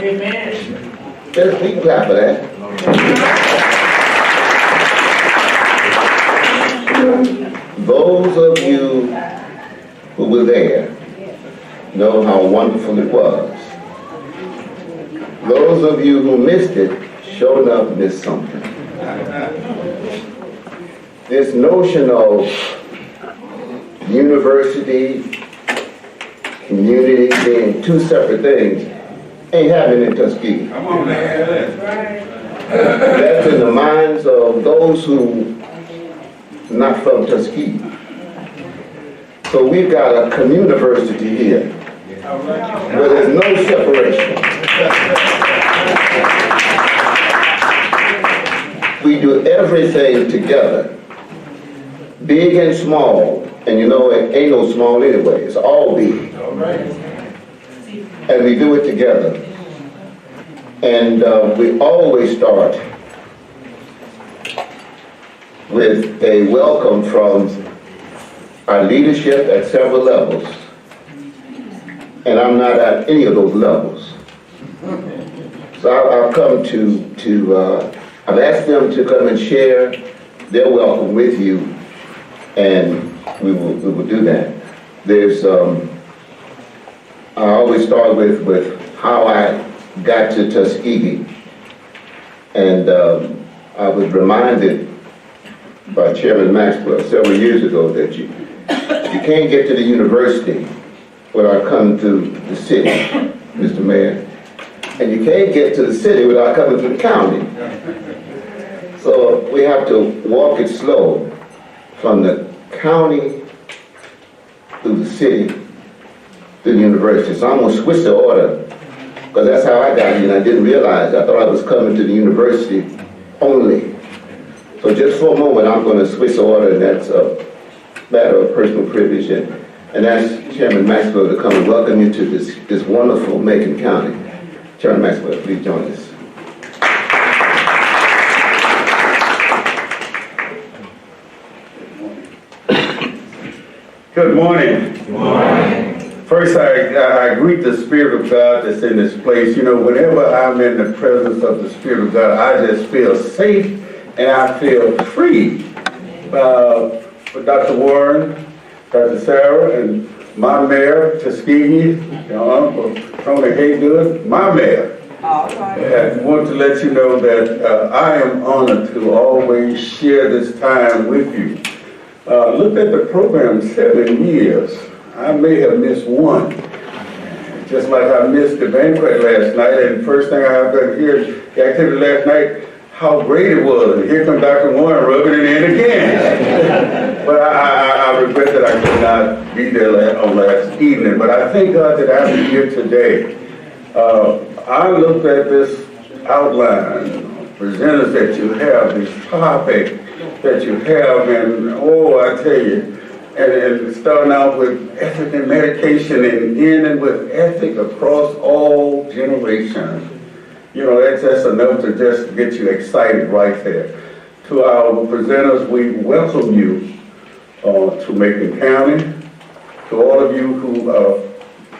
Amen. Just be clap for that. Those of you who were there know how wonderful it was. Those of you who missed it, sure enough missed something. This notion of university, community being two separate things ain't happening in Tuskegee. Come on, man. That's in the minds of those who not from Tuskegee. So we've got a communiversity here where there's no separation. We do everything together, big and small, and you know it ain't no small anyway, it's all big. And we do it together. And we always start with a welcome from our leadership at several levels. And I'm not at any of those levels. So I've come I've asked them to come and share their welcome with you, and we will do that. There's, I always start with how I got to Tuskegee. And I was reminded by Chairman Maxwell several years ago that you can't get to the university without coming to the city, Mr. Mayor. And you can't get to the city without coming to the county. So we have to walk it slow from the county through the city to the university. So I'm going to switch the order, because that's how I got here, and I didn't realize. I thought I was coming to the university only. So just for a moment, I'm going to switch the order, and that's a matter of personal privilege, and ask Chairman Maxwell to come and welcome you to this wonderful Macon County. Chairman Maxwell, please join us. Good morning. Good morning. First, I greet the Spirit of God that's in this place. You know, whenever I'm in the presence of the Spirit of God, I just feel safe and I feel free. For Dr. Warren, Dr. Sara, and my mayor, Tuskegee, Uncle Tony Haygood, my mayor. I want to let you know that I am honored to always share this time with you. Looked at the program 7 years. I may have missed one. Just like I missed the banquet last night, and the first thing I have to hear the activity last night, how great it was. And here comes Dr. Warren rubbing it in again. But I regret that I could not be there on last evening. But I thank God that I'm here today. I looked at this outline, presenters that you have, this topic that you have, and oh, I tell you, and starting out with ethic and medication and ending with ethic across all generations. You know, that's enough to just get you excited right there. To our presenters, we welcome you to Macon County. To all of you who are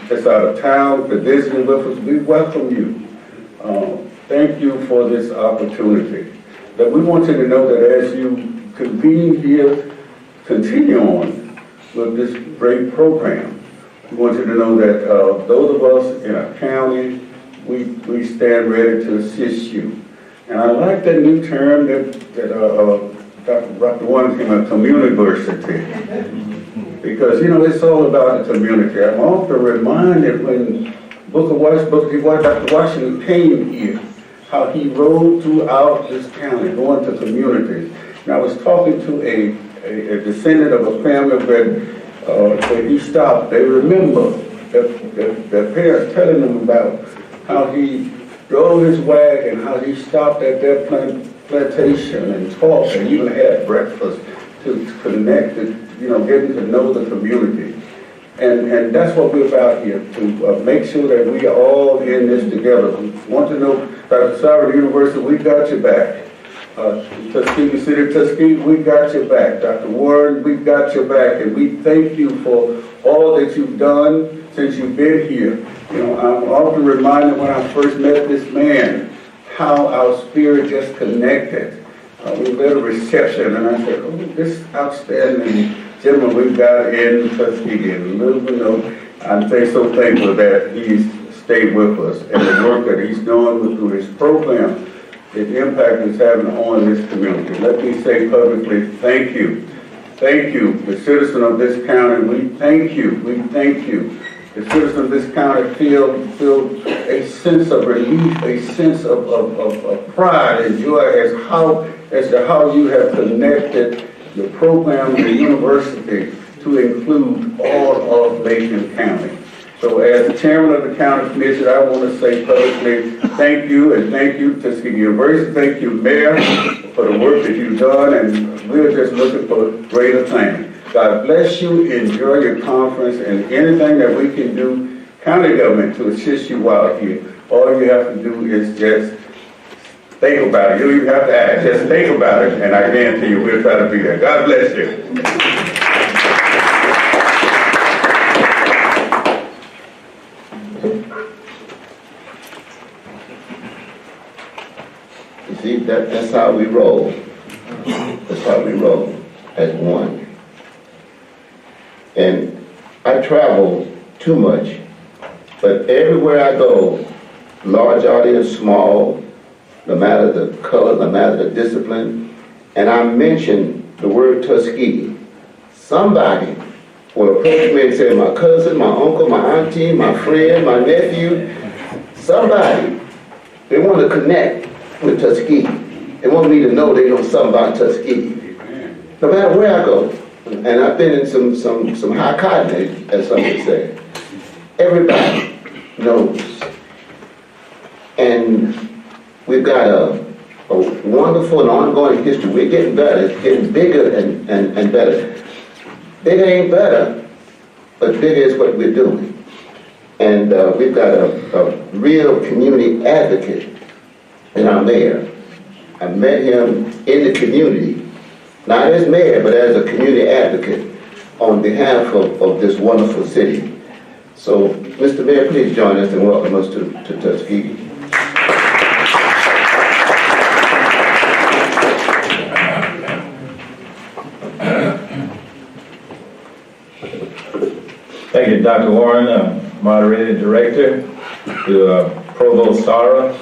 just out of town for visiting with us, we welcome you. Thank you for this opportunity. That we want you to know that as you convene here, continue on with this great program. We want you to know that those of us in our county, we stand ready to assist you. And I like that new term that Dr. Warren came out, communiversity. Because, you know, it's all about the community. I'm often reminded when Dr. Washington came here, how he rode throughout this county, going to communities. And I was talking to a descendant of a family where he stopped. They remember their parents telling them about how he drove his wagon, how he stopped at their plantation and talked and even had breakfast to connect, getting to know the community. And that's what we're about here, to make sure that we are all in this together. We want to know, Dr. Sara, the university, we got your back. Tuskegee City, Tuskegee, we got your back. Dr. Warren, we got your back, and we thank you for all that you've done since you've been here. You know, I'm often reminded when I first met this man, how our spirit just connected. We were at a reception, and I said, oh, this outstanding gentleman we've got in Tuskegee. And little you know, I'm so thankful that he's stayed with us, and the work that he's doing through his program, the impact it's having on this community. Let me say publicly, thank you. Thank you, the citizen of this county. We thank you. We thank you. The citizens of this county feel a sense of relief, a sense of pride and joy as to how you have connected the program, the university, to include all of Macon County. So as the chairman of the county commission, I want to say publicly thank you, and thank you Tuskegee University, thank you Mayor for the work that you've done, and we're just looking for greater things. God bless you, enjoy your conference, and anything that we can do, county government, to assist you while here. All you have to do is just think about it. You don't even have to ask, just think about it, and I guarantee you we'll try to be there. God bless you. See, that's how we roll. That's how we roll as one. And I travel too much, but everywhere I go, large audience, small, no matter the color, no matter the discipline, and I mention the word Tuskegee, somebody will approach me and say, my cousin, my uncle, my auntie, my friend, my nephew, somebody, they want to connect with Tuskegee. They want me to know they know something about Tuskegee. No matter where I go. And I've been in some high cotton, as some would say. Everybody knows. And we've got a wonderful and ongoing history. We're getting better. It's getting bigger and better. Bigger ain't better, but bigger is what we're doing. And we've got a real community advocate in our mayor. I met him in the community, not as mayor, but as a community advocate on behalf of this wonderful city. So, Mr. Mayor, please join us and welcome us to Tuskegee. Thank you, Dr. Warren, Moderator, Director, to Provost Sara,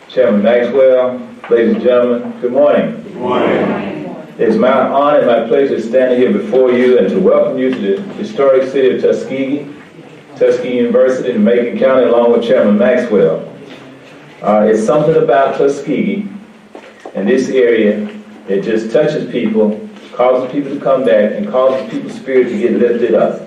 Chairman Maxwell, ladies and gentlemen, good morning. Good morning. It's my honor and my pleasure to stand here before you and to welcome you to the historic city of Tuskegee, Tuskegee University in Macon County, along with Chairman Maxwell. It's something about Tuskegee and this area that just touches people, causes people to come back, and causes people's spirit to get lifted up.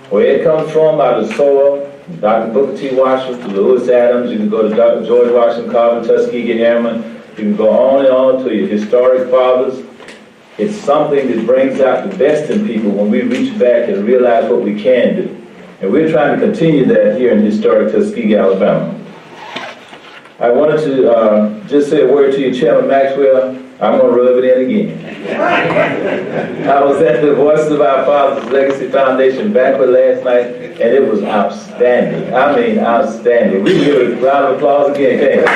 Where it comes from, out of the soil, Dr. Booker T. Washington to Lewis Adams, you can go to Dr. George Washington Carver, Tuskegee Airmen, you can go on and on to your historic fathers. It's something that brings out the best in people when we reach back and realize what we can do. And we're trying to continue that here in historic Tuskegee, Alabama. I wanted to just say a word to you, Chairman Maxwell. I'm going to rub it in again. I was at the Voices of Our Fathers Legacy Foundation banquet last night, and it was outstanding. I mean, outstanding. We can give a round of applause again, can't we?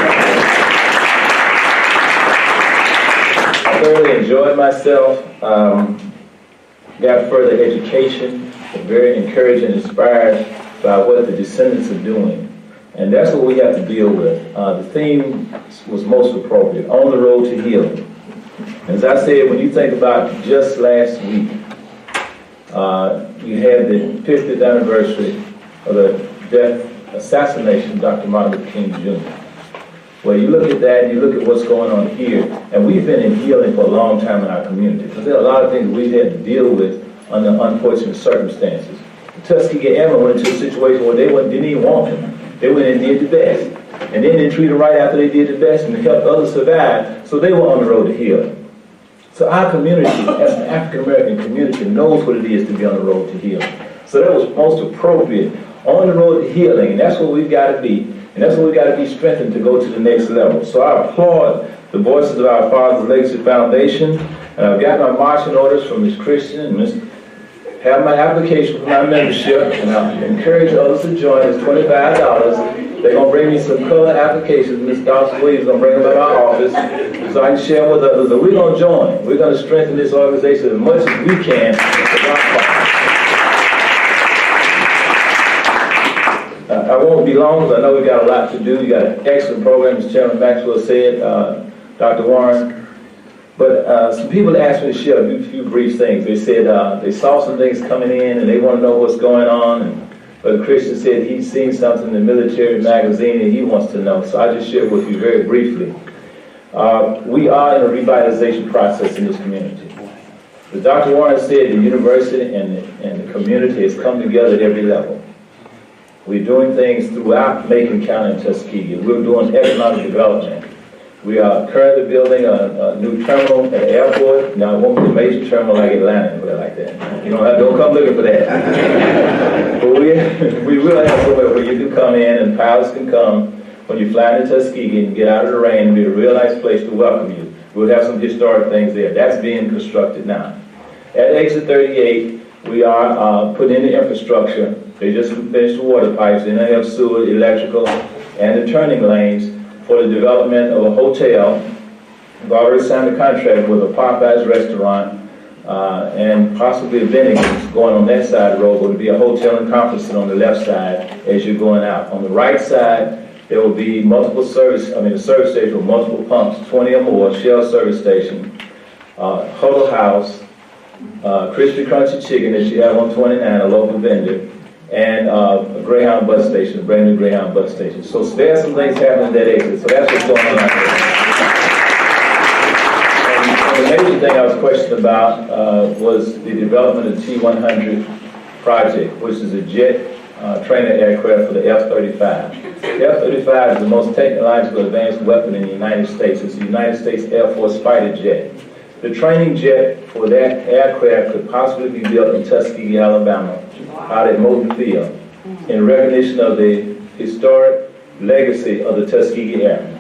I thoroughly enjoyed myself, got further education, very encouraged and inspired by what the descendants are doing. And that's what we have to deal with. The theme was most appropriate, on the road to healing. As I said, when you think about just last week, you had the 50th anniversary of the assassination of Dr. Martin Luther King Jr. Well, you look at that and you look at what's going on here, and we've been in healing for a long time in our community, because there are a lot of things we've had to deal with under unfortunate circumstances. The Tuskegee Airmen went into a situation where they didn't even want him. They went and did the best. And then they treated right after they did the best and helped others survive, so they were on the road to healing. So our community, as an African-American community, knows what it is to be on the road to healing. So that was most appropriate, on the road to healing, and that's what we've got to be. And that's what we've got to be strengthened to go to the next level. So I applaud the Voices of Our Father's Legacy Foundation. And I've got my marching orders from Ms. Christian and have my application for my membership, and I encourage others to join. It's $25. They're going to bring me some color applications. Ms. Dawson Williams is going to bring them to my office so I can share them with others. And we're going to join. We're going to strengthen this organization as much as we can. I won't be long because I know we've got a lot to do. We got an excellent program, as Chairman Maxwell said, Dr. Warren. But some people asked me to share a few brief things. They said they saw some things coming in and they want to know what's going on. And Brother Christian said he's seen something in the military magazine and he wants to know. So I just shared with you very briefly. We are in a revitalization process in this community. As Dr. Warren said, the university and the community has come together at every level. We're doing things throughout Macon County and Tuskegee. We're doing economic development. We are currently building a new terminal at the airport. Now, it won't be a major terminal like Atlanta, but like that. You don't come looking for that. But we will have somewhere where you can come in and pilots can come when you fly into Tuskegee and get out of the rain and be a real nice place to welcome you. We'll have some historic things there. That's being constructed now. At exit 38, we are putting in the infrastructure. They just finished the water pipes, then they have sewer, electrical, and the turning lanes for the development of a hotel. We've already signed a contract with a Popeyes restaurant and possibly a Bennigan's going on that side of the road. There will be a hotel and conference center on the left side as you're going out. On the right side, there will be multiple a service station with multiple pumps, 20 or more, Shell service station, Huddle House, Crispy Crunchy Chicken that you have on 29, a local vendor, and a Greyhound bus station, a brand new Greyhound bus station. So there's some things happening at that exit. So that's what's going on out there. And the major thing I was questioned about was the development of the T-100 project, which is a jet trainer aircraft for the F-35. The F-35 is the most technologically advanced weapon in the United States. It's the United States Air Force fighter jet. The training jet for that aircraft could possibly be built in Tuskegee, Alabama, out at Macon Field, in recognition of the historic legacy of the Tuskegee Airmen.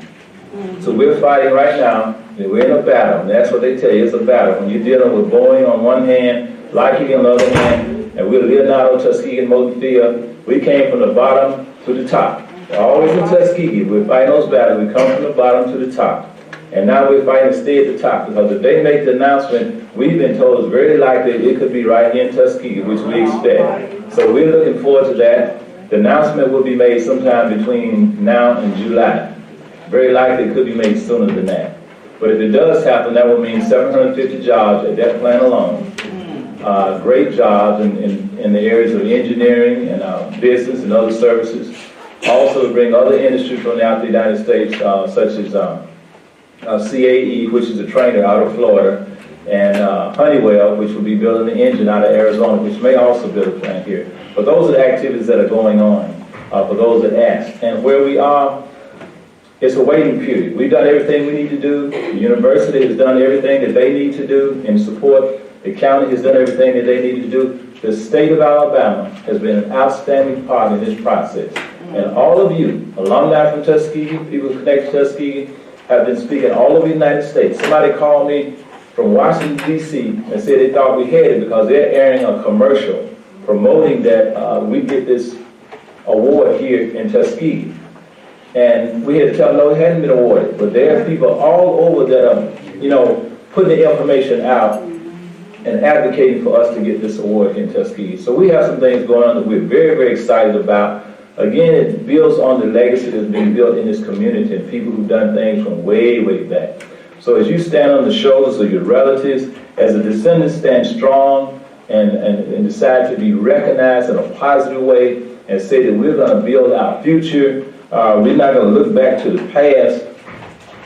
So we're fighting right now, and we're in a battle, and that's what they tell you, it's a battle. When you're dealing with Boeing on one hand, Lockheed on the other hand, and we're Leonardo, Tuskegee, and Macon Field, we came from the bottom to the top. We're always in Tuskegee, we're fighting those battles, we come from the bottom to the top. And now we're fighting to stay at the top, because if they make the announcement, we've been told it's very likely it could be right here in Tuskegee, which we expect. So we're looking forward to that. The announcement will be made sometime between now and July. Very likely it could be made sooner than that. But if it does happen, that will mean 750 jobs at that plant alone. Great jobs in the areas of engineering and business and other services. Also bring other industries from out the United States, such as CAE, which is a trainer out of Florida, and Honeywell, which will be building the engine out of Arizona, which may also build a plant here. But those are the activities that are going on for those that ask. And where we are, it's a waiting period. We've done everything we need to do. The university has done everything that they need to do in support. The county has done everything that they need to do. The state of Alabama has been an outstanding part in this process. And all of you, alumni from Tuskegee, people who connect to Tuskegee, have been speaking all over the United States. Somebody called me from Washington, D.C. and said they thought we had it because they're airing a commercial promoting that we get this award here in Tuskegee. And we had to tell them, no, it hadn't been awarded. But there are people all over that are, putting the information out and advocating for us to get this award in Tuskegee. So we have some things going on that we're very, very excited about. Again, it builds on the legacy that's been built in this community and people who've done things from way, way back. So as you stand on the shoulders of your relatives, as the descendants stand strong and decide to be recognized in a positive way and say that we're going to build our future, we're not going to look back to the past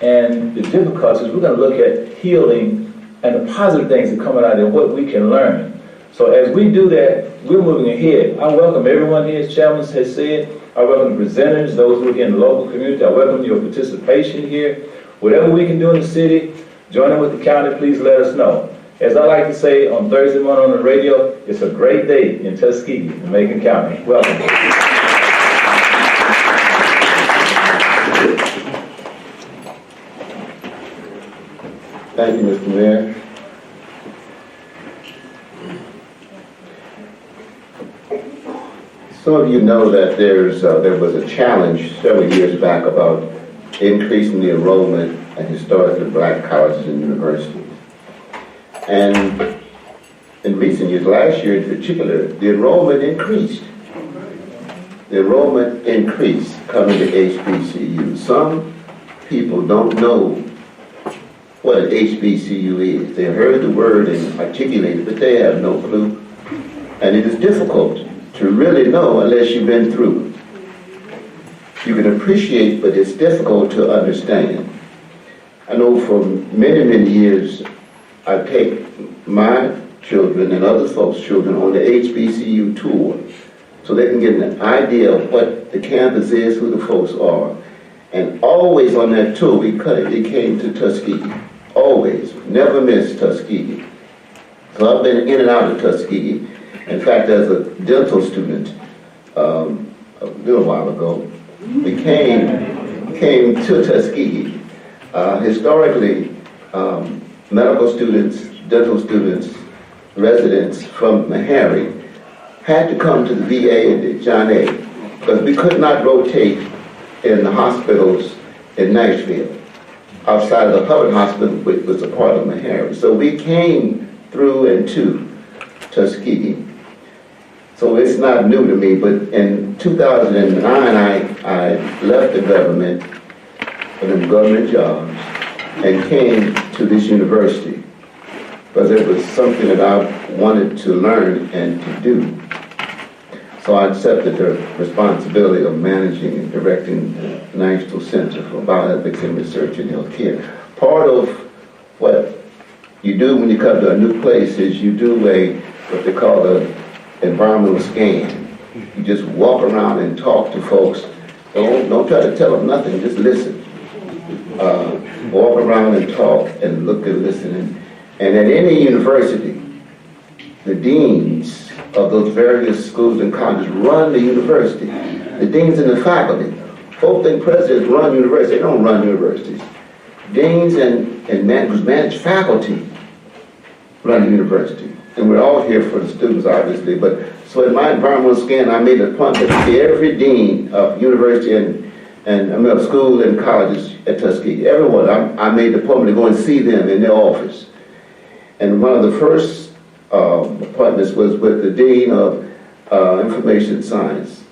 and the difficulties. We're going to look at healing and the positive things that come out of there, what we can learn. So as we do that, we're moving ahead. I welcome everyone here, as Chairman has said. I welcome the presenters, those who are in the local community. I welcome your participation here. Whatever we can do in the city, joining with the county, please let us know. As I like to say on Thursday morning on the radio, it's a great day in Tuskegee, in Macon County. Welcome. Thank you, Mr. Mayor. Some of you know that there was a challenge several years back about increasing the enrollment at historically black colleges and universities. And in recent years, last year in particular, the enrollment increased. The enrollment increased coming to HBCU. Some people don't know what an HBCU is. They heard the word and articulated, but they have no clue. And it is difficult to really know unless you've been through it. You can appreciate, but it's difficult to understand. I know for many, many years, I take my children and other folks' children on the HBCU tour so they can get an idea of what the campus is, who the folks are. And always on that tour, we came to Tuskegee. Always. Never missed Tuskegee. So I've been in and out of Tuskegee. In fact, as a dental student, a little while ago, we came to Tuskegee. Historically, medical students, dental students, residents from Meharry had to come to the VA and the John A. because we could not rotate in the hospitals in Nashville outside of the public hospital, which was a part of Meharry. So we came through and to Tuskegee. So it's not new to me, but in 2009, I left the government for them government jobs and came to this university because it was something that I wanted to learn and to do. So I accepted the responsibility of managing and directing the National Center for Bioethics and Research in Healthcare. Part of what you do when you come to a new place is you do what they call an environmental scan. You just walk around and talk to folks. Don't try to tell them nothing, just listen. Walk around and talk and look and listen. And at any university, the deans of those various schools and colleges run the university. The deans and the faculty. Folk think presidents run universities. They don't run universities. Deans and who manage faculty run the university. And we're all here for the students, obviously. But so in my environmental scan, I made a point to see every dean of university and school and colleges at Tuskegee. Everyone, I made the point to go and see them in their office. And one of the first appointments was with the dean of information science,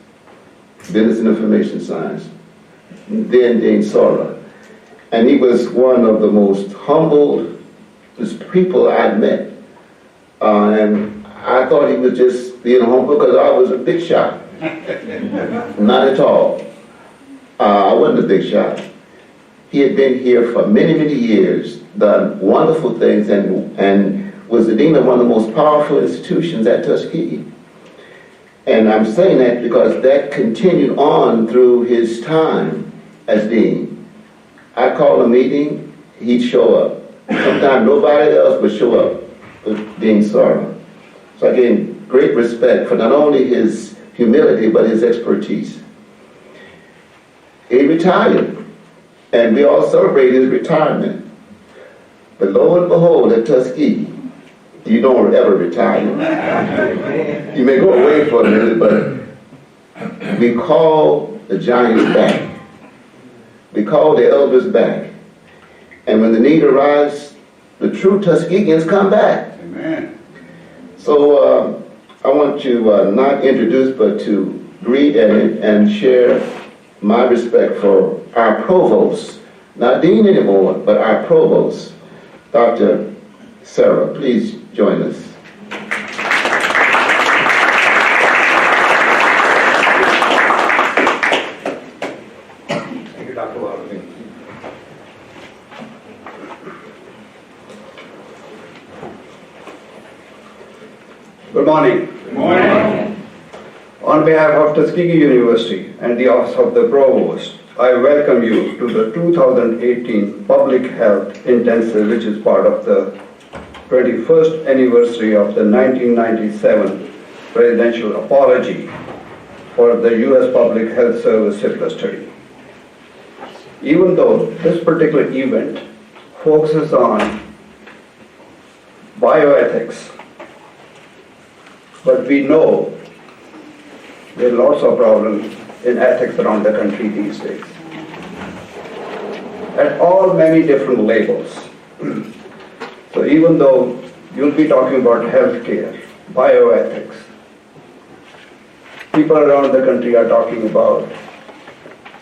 business and information science, then Dean Sara. And he was one of the most humble people I'd met. And I thought he was just being humble because I was a big shot. Not at all. I wasn't a big shot. He had been here for many, many years, done wonderful things, and was the dean of one of the most powerful institutions at Tuskegee. And I'm saying that because that continued on through his time as dean. I'd call a meeting, he'd show up. Sometimes nobody else would show up with Dean Sara. So I gained great respect for not only his humility, but his expertise. He retired, and we all celebrate his retirement. But lo and behold, at Tuskegee, you don't ever retire. You may go away for a minute, but we call the giants back. We call the elders back. And when the need arises, the true Tuskegeans come back. Amen. So I want to not introduce, but to greet and share my respect for our provost, not dean anymore, but our provost, Dr. Sara. Please join us. Thank you, Dr. Walker. Good morning. Good morning. On behalf of Tuskegee University and the Office of the Provost, I welcome you to the 2018 Public Health Intensive, which is part of the 21st anniversary of the 1997 Presidential Apology for the U.S. Public Health Service syphilis study. Even though this particular event focuses on bioethics. But we know there are lots of problems in ethics around the country these days, at all many different levels. So even though you'll be talking about healthcare, bioethics, people around the country are talking about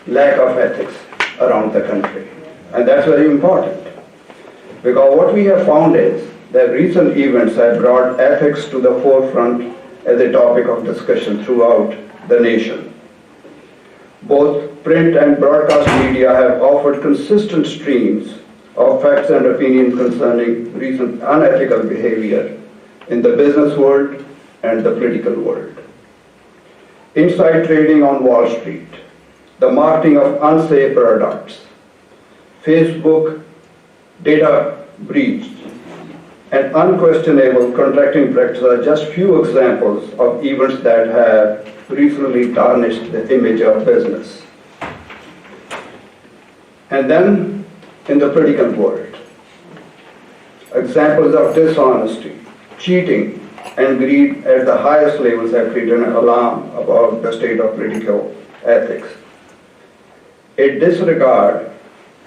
lack of ethics around the country. And that's very important, because what we have found is that recent events have brought ethics to the forefront as a topic of discussion throughout the nation. Both print and broadcast media have offered consistent streams of facts and opinion concerning recent unethical behavior in the business world and the political world. Inside trading on Wall Street, the marketing of unsafe products, Facebook data breach, and unquestionable contracting practices are just few examples of events that have recently tarnished the image of business. And then in the political world, examples of dishonesty, cheating, and greed at the highest levels have created an alarm about the state of political ethics. A disregard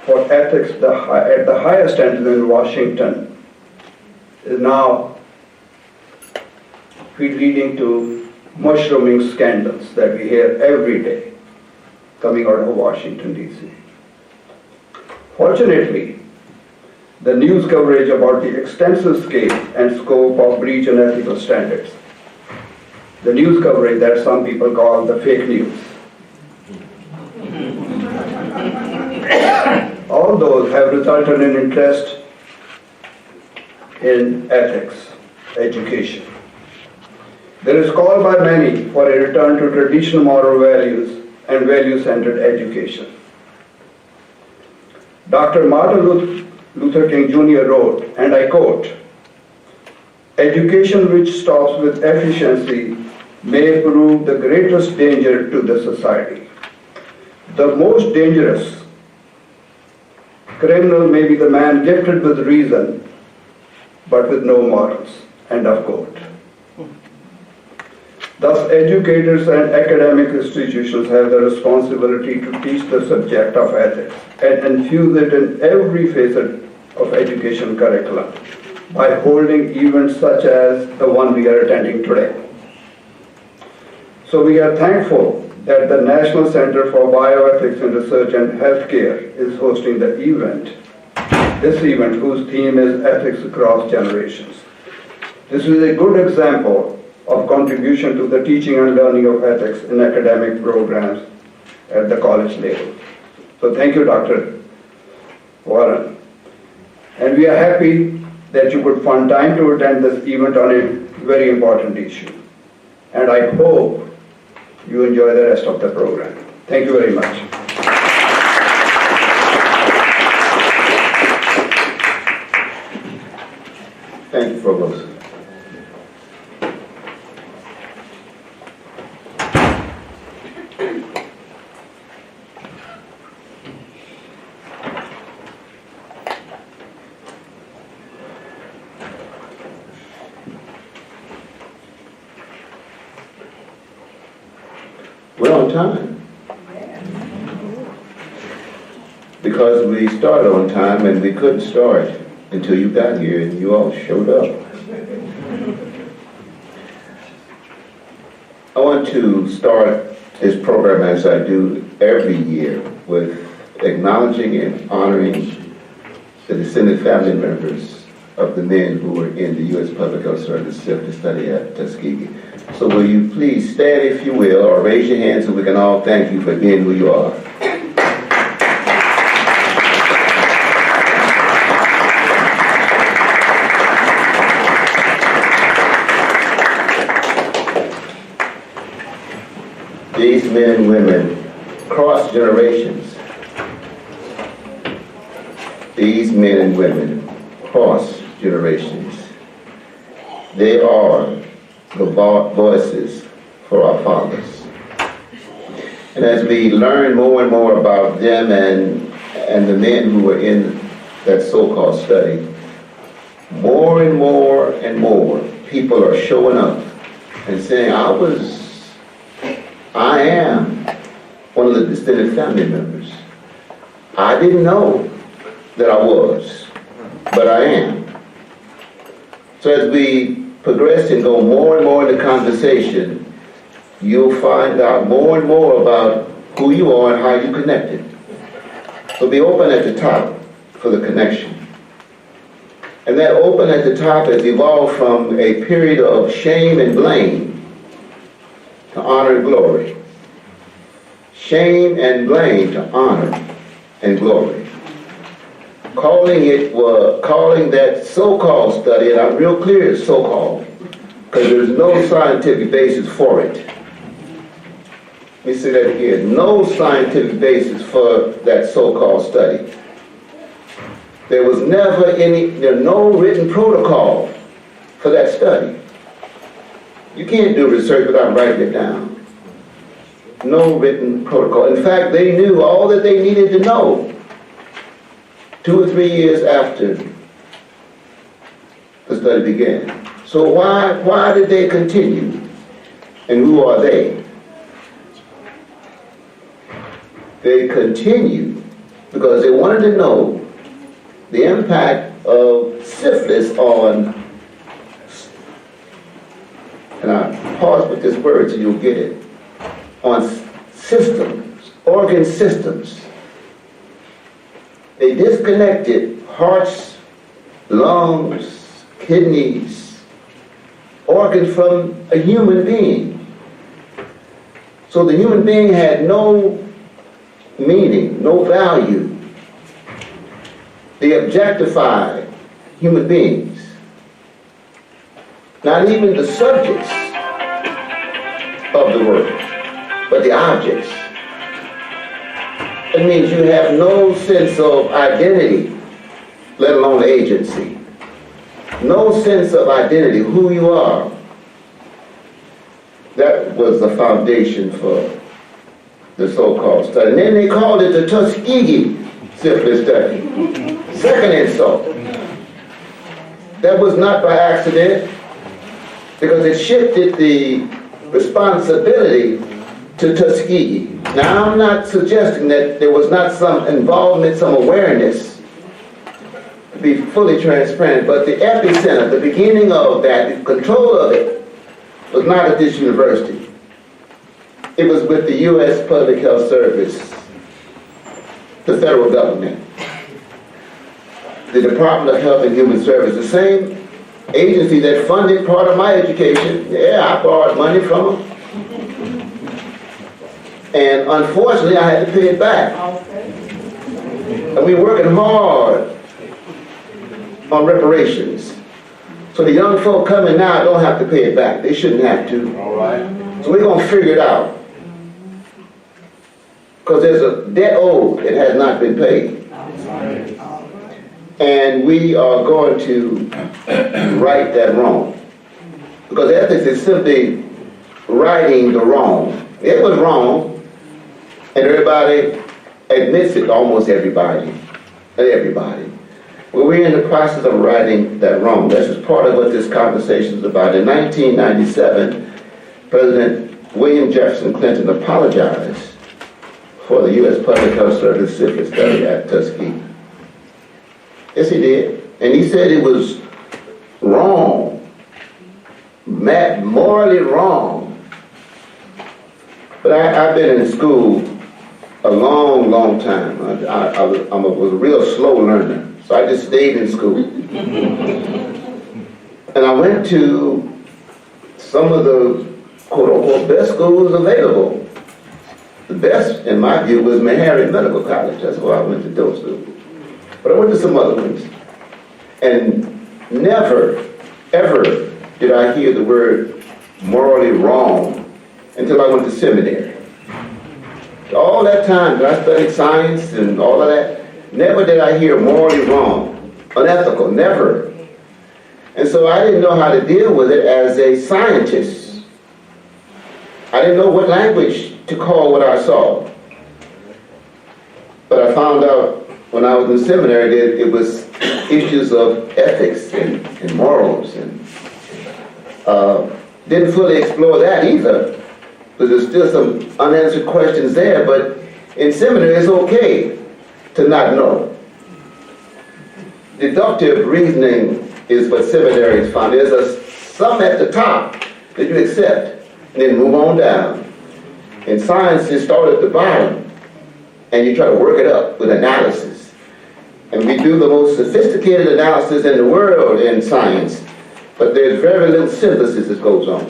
for ethics at the highest end in Washington is now leading to mushrooming scandals that we hear every day coming out of Washington, D.C. Fortunately, the news coverage about the extensive scale and scope of breach in ethical standards, the news coverage that some people call the fake news, all those have resulted in interest in ethics, education. There is call by many for a return to traditional moral values and value-centered education. Dr. Martin Luther King Jr. wrote, and I quote, "Education which stops with efficiency may prove the greatest danger to the society. The most dangerous criminal may be the man gifted with reason, but with no morals." End of quote. Thus, educators and academic institutions have the responsibility to teach the subject of ethics and infuse it in every facet of education curriculum by holding events such as the one we are attending today. So we are thankful that the National Center for Bioethics in Research and Healthcare is hosting this event whose theme is Ethics Across Generations. This is a good example of contribution to the teaching and learning of ethics in academic programs at the college level. So thank you, Dr. Warren. And we are happy that you could find time to attend this event on a very important issue. And I hope you enjoy the rest of the program. Thank you very much. Thank you, Provost. We're on time. Because we started on time and we couldn't start until you got here and you all showed up. I want to start this program as I do every year with acknowledging and honoring the descended family members of the men who were in the U.S. Public Health Service to study at Tuskegee. So will you please stand if you will, or raise your hand so we can all thank you for being who you are. These men and women cross generations. These men and women cross generations. They are the voices for our fathers. And as we learn more and more about them and the men who were in that so-called study, more and more and more people are showing up and saying, I am one of the descended family members. I didn't know that I was, but I am. So as we progress and go more and more into conversation, you'll find out more and more about who you are and how you connected. So be open at the top for the connection. And that open at the top has evolved from a period of shame and blame to honor and glory. Shame and blame to honor and glory. Calling that so-called study, and I'm real clear it's so-called, because there's no scientific basis for it. Let me say that again. No scientific basis for that so-called study. There's no written protocol for that study. You can't do research without writing it down. No written protocol. In fact, they knew all that they needed to know 2 or 3 years after the study began. So why did they continue? And who are they? They continued because they wanted to know the impact of syphilis on, and I pause with this word so you'll get it, on systems, organ systems. They disconnected hearts, lungs, kidneys, organs from a human being. So the human being had no meaning, no value. They objectified human beings. Not even the subjects of the work, but the objects. It means you have no sense of identity, let alone agency. No sense of identity, who you are. That was the foundation for the so-called study. And then they called it the Tuskegee syphilis study. Second insult. That was not by accident, because it shifted the responsibility to Tuskegee. Now, I'm not suggesting that there was not some involvement, some awareness, to be fully transparent, but the epicenter, the beginning of that, the control of it, was not at this university. It was with the U.S. Public Health Service, the federal government, the Department of Health and Human Services, the same agency that funded part of my education. Yeah, I borrowed money from them. And unfortunately, I had to pay it back. And we're working hard on reparations. So the young folk coming now don't have to pay it back. They shouldn't have to. All right. So we're going to figure it out. Because there's a debt owed that has not been paid. And we are going to right that wrong. Because ethics is simply righting the wrong. It was wrong, and everybody admits it, almost everybody. Not everybody. Well, we're in the process of righting that wrong. This is part of what this conversation is about. In 1997, President William Jefferson Clinton apologized for the U.S. Public Health Service syphilis study at Tuskegee. Yes, he did. And he said it was wrong, morally wrong. But I've been in school a long, long time. I was a real slow learner, so I just stayed in school. And I went to some of the quote-unquote best schools available. The best, in my view, was Meharry Medical College. That's why I went to those schools. But I went to some other ones. And never, ever did I hear the word morally wrong until I went to seminary. All that time that I studied science and all of that, never did I hear morally wrong, unethical, never. And so I didn't know how to deal with it as a scientist. I didn't know what language to call what I saw. But I found out when I was in seminary, it was issues of ethics and morals, and didn't fully explore that either, because there's still some unanswered questions there. But in seminary, it's okay to not know. Deductive reasoning is what seminaries find. There's some at the top that you accept, and then move on down. In science, you start at the bottom, and you try to work it up with analysis. And we do the most sophisticated analysis in the world in science, but there's very little synthesis that goes on.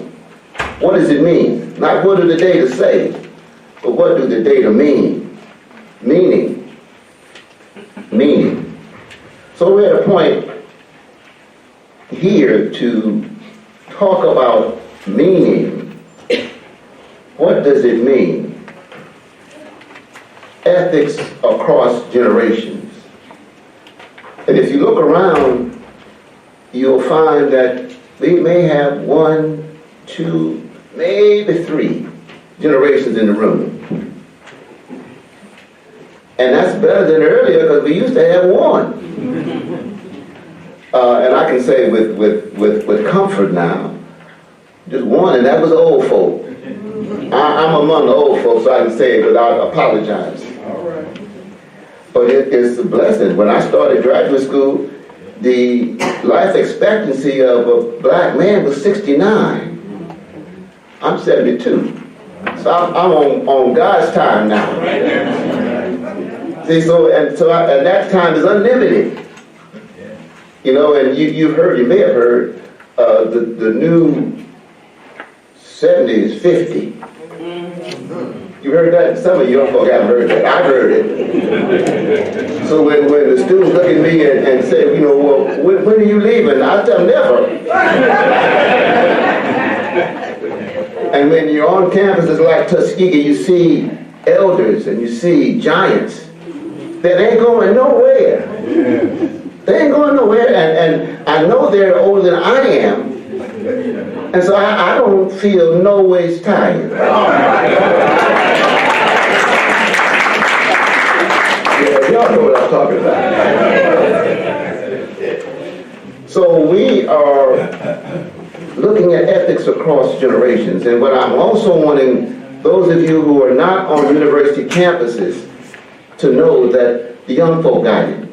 What does it mean? Not what do the data say, but what do the data mean? Meaning. So we're at a point here to talk about meaning. What does it mean? Ethics across generations. And if you look around, you'll find that we may have 1, 2, maybe 3 generations in the room. And that's better than earlier, because we used to have 1. And I can say with comfort now, just 1, and that was old folk. I'm among the old folks, so I can say it without apologizing. But it's a blessing. When I started graduate school, the life expectancy of a black man was 69. I'm 72. So I'm on God's time now. See, and that time is unlimited. You know, and you may have heard, the new 70 is 50. You heard that? Some of you young folk haven't heard that. I've heard it. So when the students look at me and say, you know, well, when are you leaving? I tell them never. And when you're on campuses like Tuskegee, you see elders and you see giants that ain't going nowhere. They ain't going nowhere, and I know they're older than I am. And so I don't feel no ways tired. Yeah, y'all know what I'm talking about. So we are looking at ethics across generations. And what I'm also wanting those of you who are not on university campuses to know that the young folk got it.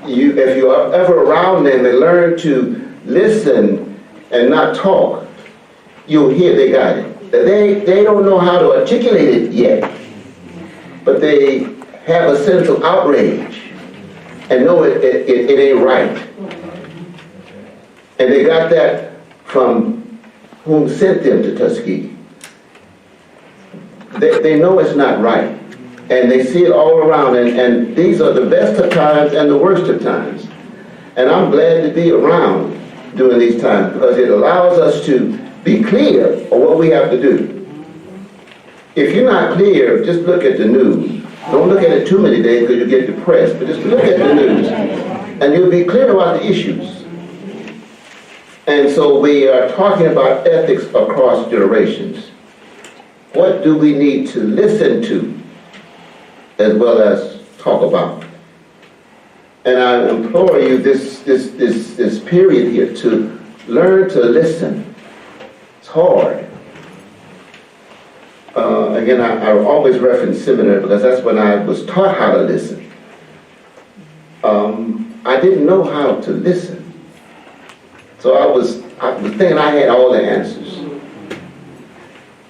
If you are ever around them and learn to listen and not talk, you'll hear they got it. They don't know how to articulate it yet, but they have a sense of outrage and know it ain't right. And they got that from whom sent them to Tuskegee. They know it's not right. And they see it all around, and these are the best of times and the worst of times. And I'm glad to be around during these times, because it allows us to be clear on what we have to do. If you're not clear, just look at the news. Don't look at it too many days because you get depressed, but just look at the news, and you'll be clear about the issues. And so we are talking about ethics across generations. What do we need to listen to as well as talk about? And I implore you this period here to learn to listen. It's hard. Again, I always reference seminary because that's when I was taught how to listen. I didn't know how to listen. So I was thinking I had all the answers.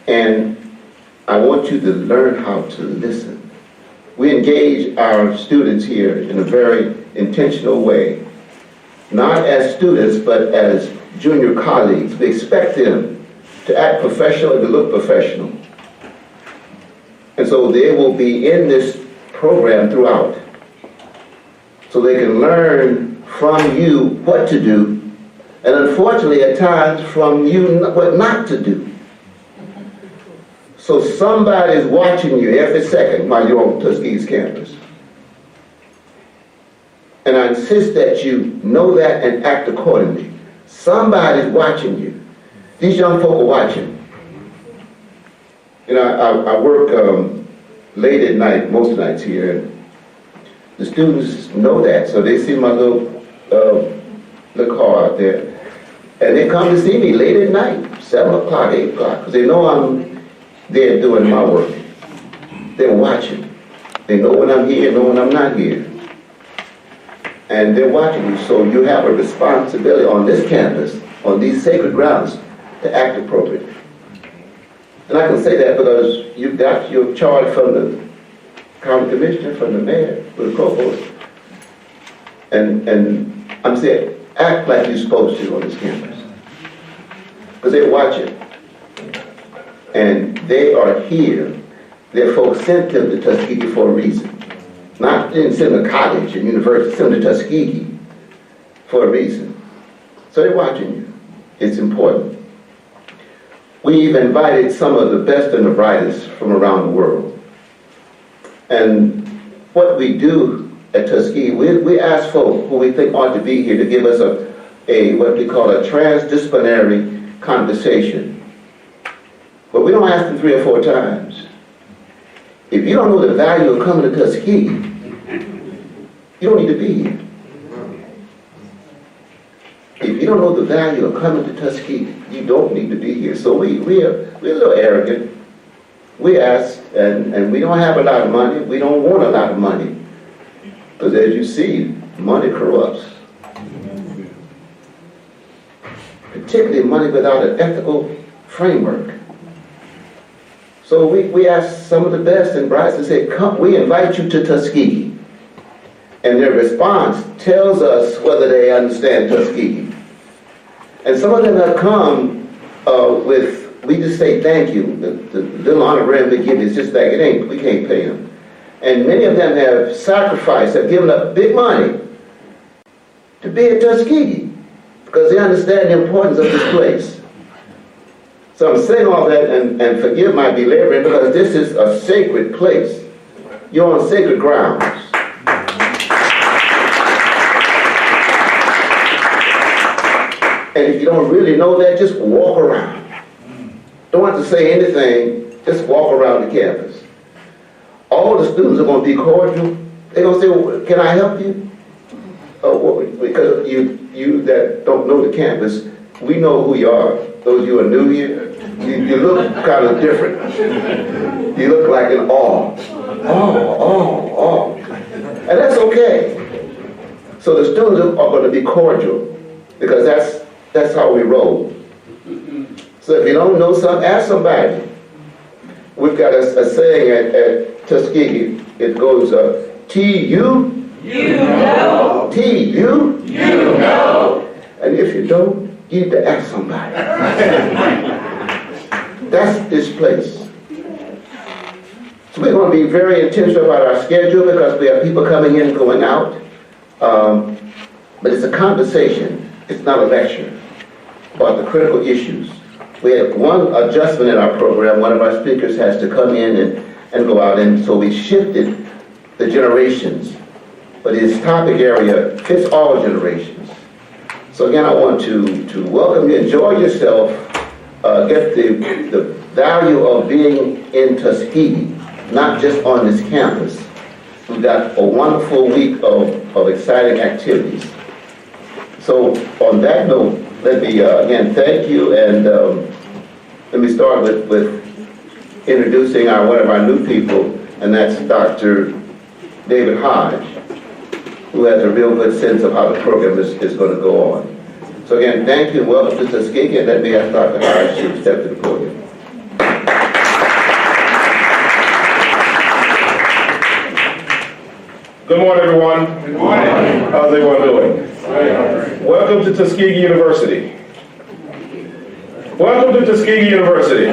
And I want you to learn how to listen. We engage our students here in a very intentional way, not as students, but as junior colleagues. We expect them to act professional and to look professional. And so they will be in this program throughout, so they can learn from you what to do, and unfortunately at times from you what not to do. So somebody's watching you every second while you're on Tuskegee's campus. And I insist that you know that and act accordingly. Somebody's watching you. These young folk are watching. You know, I work late at night, most nights here. The students know that, so they see my little car out there. And they come to see me late at night, 7 o'clock, 8 o'clock, because they know I'm there doing my work. They're watching. They know when I'm here, know when I'm not here. And they're watching you, so you have a responsibility on this campus, on these sacred grounds, to act appropriately. And I can say that because you've got your charge from the county commissioner, from the mayor, from the provost. And I'm saying, act like you're supposed to on this campus. Because they're watching. And they are here. Their folks sent them to Tuskegee for a reason. Not didn't send them to college and university, sent them to Tuskegee for a reason. So they're watching you. It's important. We've invited some of the best and the brightest from around the world. And what we do at Tuskegee, we ask folk who we think ought to be here to give us a what we call a transdisciplinary conversation. But we don't ask them 3 or 4 times. If you don't know the value of coming to Tuskegee, you don't need to be here. If you don't know the value of coming to Tuskegee, you don't need to be here. So we're a little arrogant. We ask, and we don't have a lot of money. We don't want a lot of money. Because as you see, money corrupts. Particularly money without an ethical framework. So we ask some of the best and brightest to say, come, we invite you to Tuskegee. And their response tells us whether they understand Tuskegee. And some of them have come with, we just say thank you. The little honorarium they give is just like, we can't pay them. And many of them have sacrificed, have given up big money to be at Tuskegee because they understand the importance of this place. So I'm saying all that, and forgive my belaboring, because this is a sacred place. You're on sacred grounds. And if you don't really know that, just walk around. Don't have to say anything, just walk around the campus. All the students are going to be cordial. They're going to say, well, can I help you? Because you that don't know the campus, we know who you are. Those of you who are new here, you look kind of different. You look like an awe. And that's okay. So the students are going to be cordial because that's how we roll. So if you don't know something, ask somebody. We've got a saying at Tuskegee. It goes, T-U? You know. T-U? You know. And if you don't, you need to ask somebody. That's this place. So we're going to be very intentional about our schedule because we have people coming in and going out. But it's a conversation. It's not a lecture about the critical issues. We have one adjustment in our program. One of our speakers has to come in and go out, and so we shifted the generations. But his topic area fits all generations. So again, I want to welcome you, enjoy yourself, get the value of being in Tuskegee, not just on this campus. We've got a wonderful week of exciting activities. So on that note, let me again thank you, and let me start with introducing one of our new people, and that's Dr. David Hodge, who has a real good sense of how the program is going to go on. So again, thank you and welcome to Tuskegee, and let me ask Dr. Hodge to step to the podium. Good morning, everyone. Good morning. How's everyone doing? Welcome to Tuskegee University. Welcome to Tuskegee University. I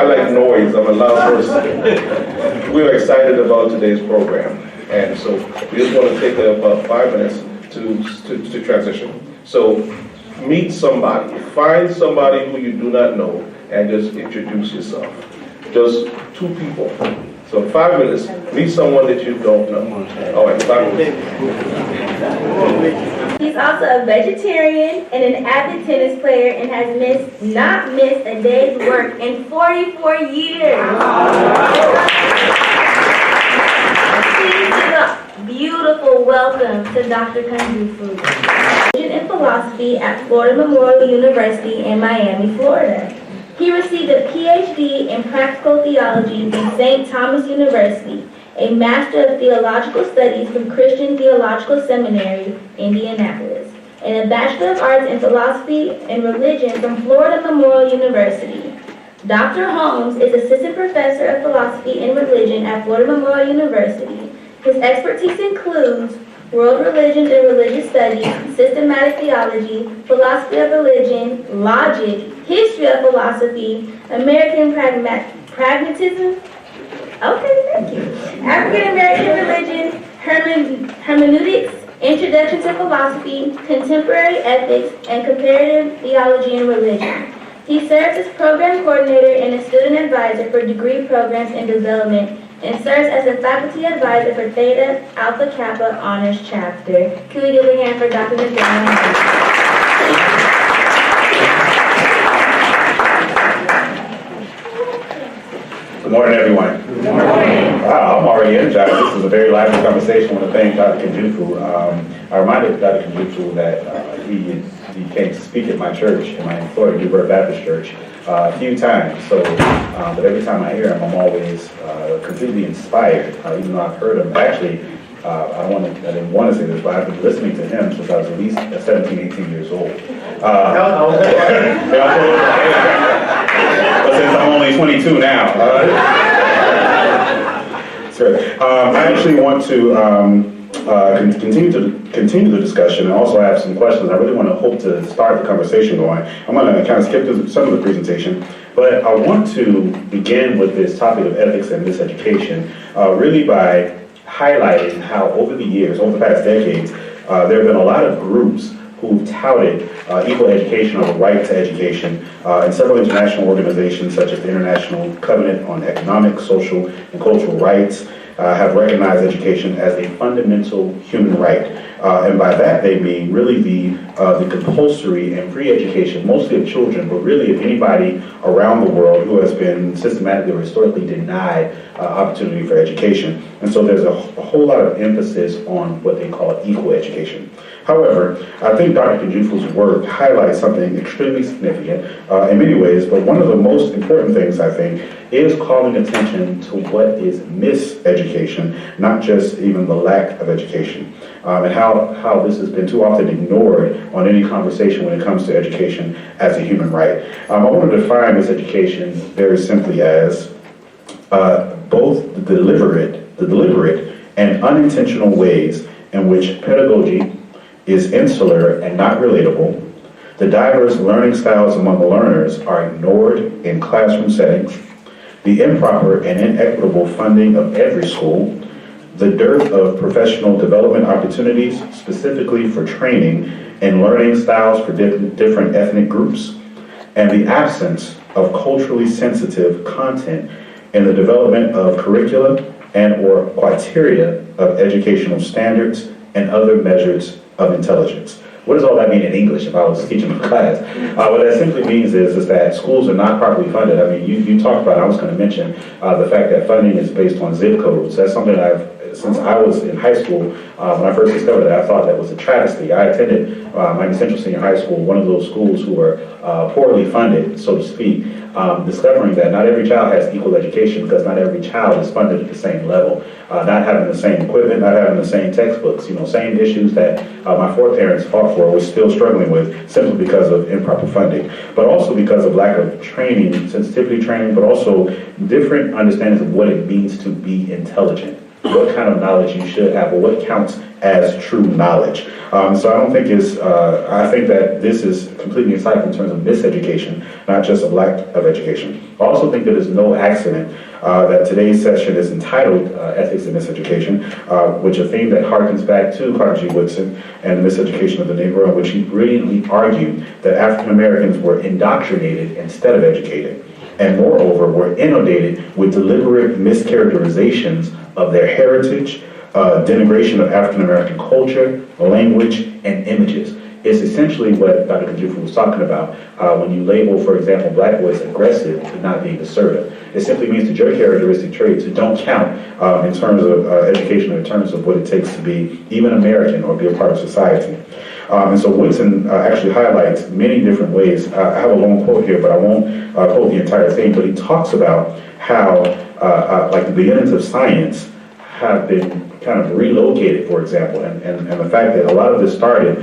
like noise. I'm a loud person. We're excited about today's program, and so we just want to take about 5 minutes to transition. So meet somebody. Find somebody who you do not know, and just introduce yourself. Just 2 people. So 5 minutes, meet someone that you don't know. All right, 5 minutes. He's also a vegetarian and an avid tennis player and has not missed a day's work in 44 years. He beautiful welcome to Dr. Kunjufu. In philosophy at Florida Memorial University in Miami, Florida. He received a Ph.D. in practical theology from St. Thomas University, a Master of Theological Studies from Christian Theological Seminary, Indianapolis, and a Bachelor of Arts in Philosophy and Religion from Florida Memorial University. Dr. Holmes is Assistant Professor of Philosophy and Religion at Florida Memorial University. His expertise includes world religions and religious studies, systematic theology, philosophy of religion, logic, history of philosophy, American pragmatism, okay, thank you, African American religion, hermeneutics, introduction to philosophy, contemporary ethics, and comparative theology and religion. He serves as program coordinator and a student advisor for degree programs in development and serves as a faculty advisor for Theta Alpha Kappa Honors Chapter. Can we give a hand for Dr. Nathaniel? Good morning, everyone. Good morning. Wow, I'm already energized. This is a very lively conversation. I want to thank Dr. Kunjufu. I reminded Dr. Kunjufu that he came to speak at my church, in my Florida New Birth Baptist Church, a few times. So, but every time I hear him, I'm always completely inspired, even though I've heard him. Actually, I didn't want to say this, but I've been listening to him since I was at least 17, 18 years old. But since I'm only 22 now. I actually want to continue the discussion, and also I have some questions. I really want to hope to start the conversation going. I'm going to kind of skip through some of the presentation, but I want to begin with this topic of ethics and miseducation, really by highlighting how over the years, over the past decades, there have been a lot of groups who've touted equal education or the right to education, and several international organizations such as the International Covenant on Economic, Social, and Cultural Rights have recognized education as a fundamental human right. And by that they mean really the compulsory and free education, mostly of children, but really of anybody around the world who has been systematically or historically denied opportunity for education. And so there's a whole lot of emphasis on what they call equal education. However, I think Dr. Kunjufu's work highlights something extremely significant in many ways, but one of the most important things, I think, is calling attention to what is miseducation, not just even the lack of education, and how this has been too often ignored on any conversation when it comes to education as a human right. I want to define miseducation very simply as both the deliberate and unintentional ways in which pedagogy is insular and not relatable. The diverse learning styles among the learners are ignored in classroom settings. The improper and inequitable funding of every school. The dearth of professional development opportunities, specifically for training and learning styles for different ethnic groups. And the absence of culturally sensitive content in the development of curricula and or criteria of educational standards and other measures of intelligence. What does all that mean in English if I was teaching a class? What that simply means is that schools are not properly funded. I mean, you talked about, I was going to mention the fact that funding is based on zip codes. That's something since I was in high school, when I first discovered that, I thought that was a travesty. I attended Miami Central Senior High School, one of those schools who were poorly funded, so to speak, discovering that not every child has equal education because not every child is funded at the same level, not having the same equipment, not having the same textbooks, same issues that my foreparents fought for, was still struggling with simply because of improper funding, but also because of lack of training, sensitivity training, but also different understandings of what it means to be intelligent, what kind of knowledge you should have, or what counts as true knowledge. So I don't think I think that this is completely insightful in terms of miseducation, not just a lack of education. I also think that it's no accident that today's session is entitled Ethics and Miseducation, which is a theme that harkens back to Carter G. Woodson and the Miseducation of the Negro, in which he brilliantly argued that African Americans were indoctrinated instead of educated, and moreover were inundated with deliberate mischaracterizations of their heritage, denigration of African American culture, language, and images. It's essentially what Dr. Kunjufu was talking about when you label, for example, black boys aggressive for not being assertive. It simply means that your characteristic traits don't count in terms of education, in terms of what it takes to be even American or be a part of society. And so Woodson actually highlights many different ways. I have a long quote here, but I won't quote the entire thing, but he talks about how like the beginnings of science have been kind of relocated, for example, and the fact that a lot of this started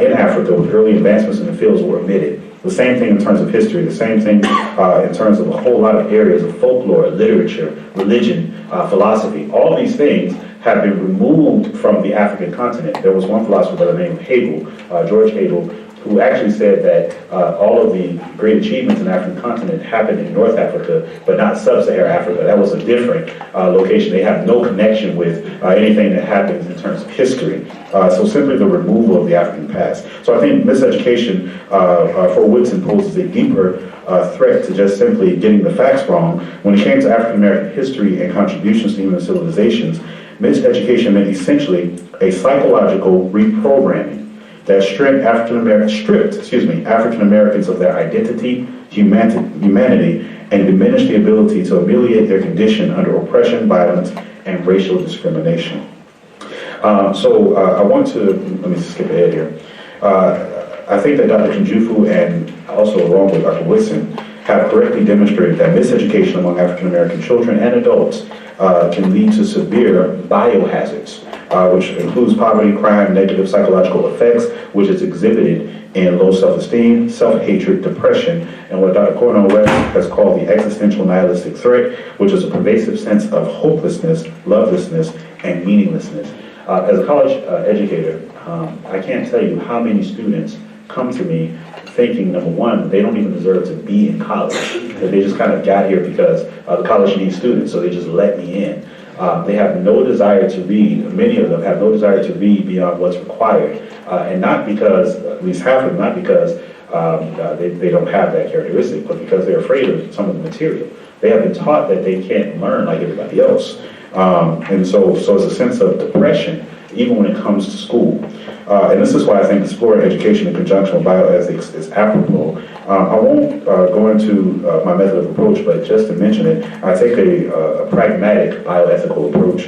in Africa with early advancements in the fields were omitted. The same thing in terms of history, the same thing in terms of a whole lot of areas of folklore, literature, religion, philosophy. All these things have been removed from the African continent. There was one philosopher by the name of Haygood, George Haygood, who actually said that all of the great achievements in the African continent happened in North Africa, but not Sub-Saharan Africa. That was a different location. They have no connection with anything that happens in terms of history. So simply the removal of the African past. So I think miseducation for Woodson poses a deeper threat to just simply getting the facts wrong. When it came to African American history and contributions to human civilizations, miseducation meant essentially a psychological reprogramming that stripped African Americans of their identity, humanity, and diminished the ability to ameliorate their condition under oppression, violence, and racial discrimination. So I want to, let me skip ahead here. I think that Dr. Kunjufu and also along with Dr. Woodson have correctly demonstrated that miseducation among African American children and adults can lead to severe biohazards, which includes poverty, crime, negative psychological effects, which is exhibited in low self-esteem, self-hatred, depression, and what Dr. Cornell West has called the existential nihilistic threat, which is a pervasive sense of hopelessness, lovelessness, and meaninglessness. As a college educator, I can't tell you how many students come to me thinking, number one, they don't even deserve to be in college, that they just kind of got here because the college needs students, so they just let me in. They have no desire to read. Many of them have no desire to read beyond what's required. And not because, at least half of them, not because they don't have that characteristic, but because they're afraid of some of the material. They have been taught that they can't learn like everybody else. And so it's a sense of depression, even when it comes to school. And this is why I think exploring education in conjunction with bioethics is applicable. I won't go into my method of approach, but just to mention it, I take a pragmatic bioethical approach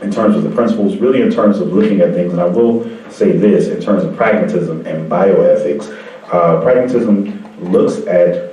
in terms of the principles, really in terms of looking at things. And I will say this in terms of pragmatism and bioethics. Pragmatism looks at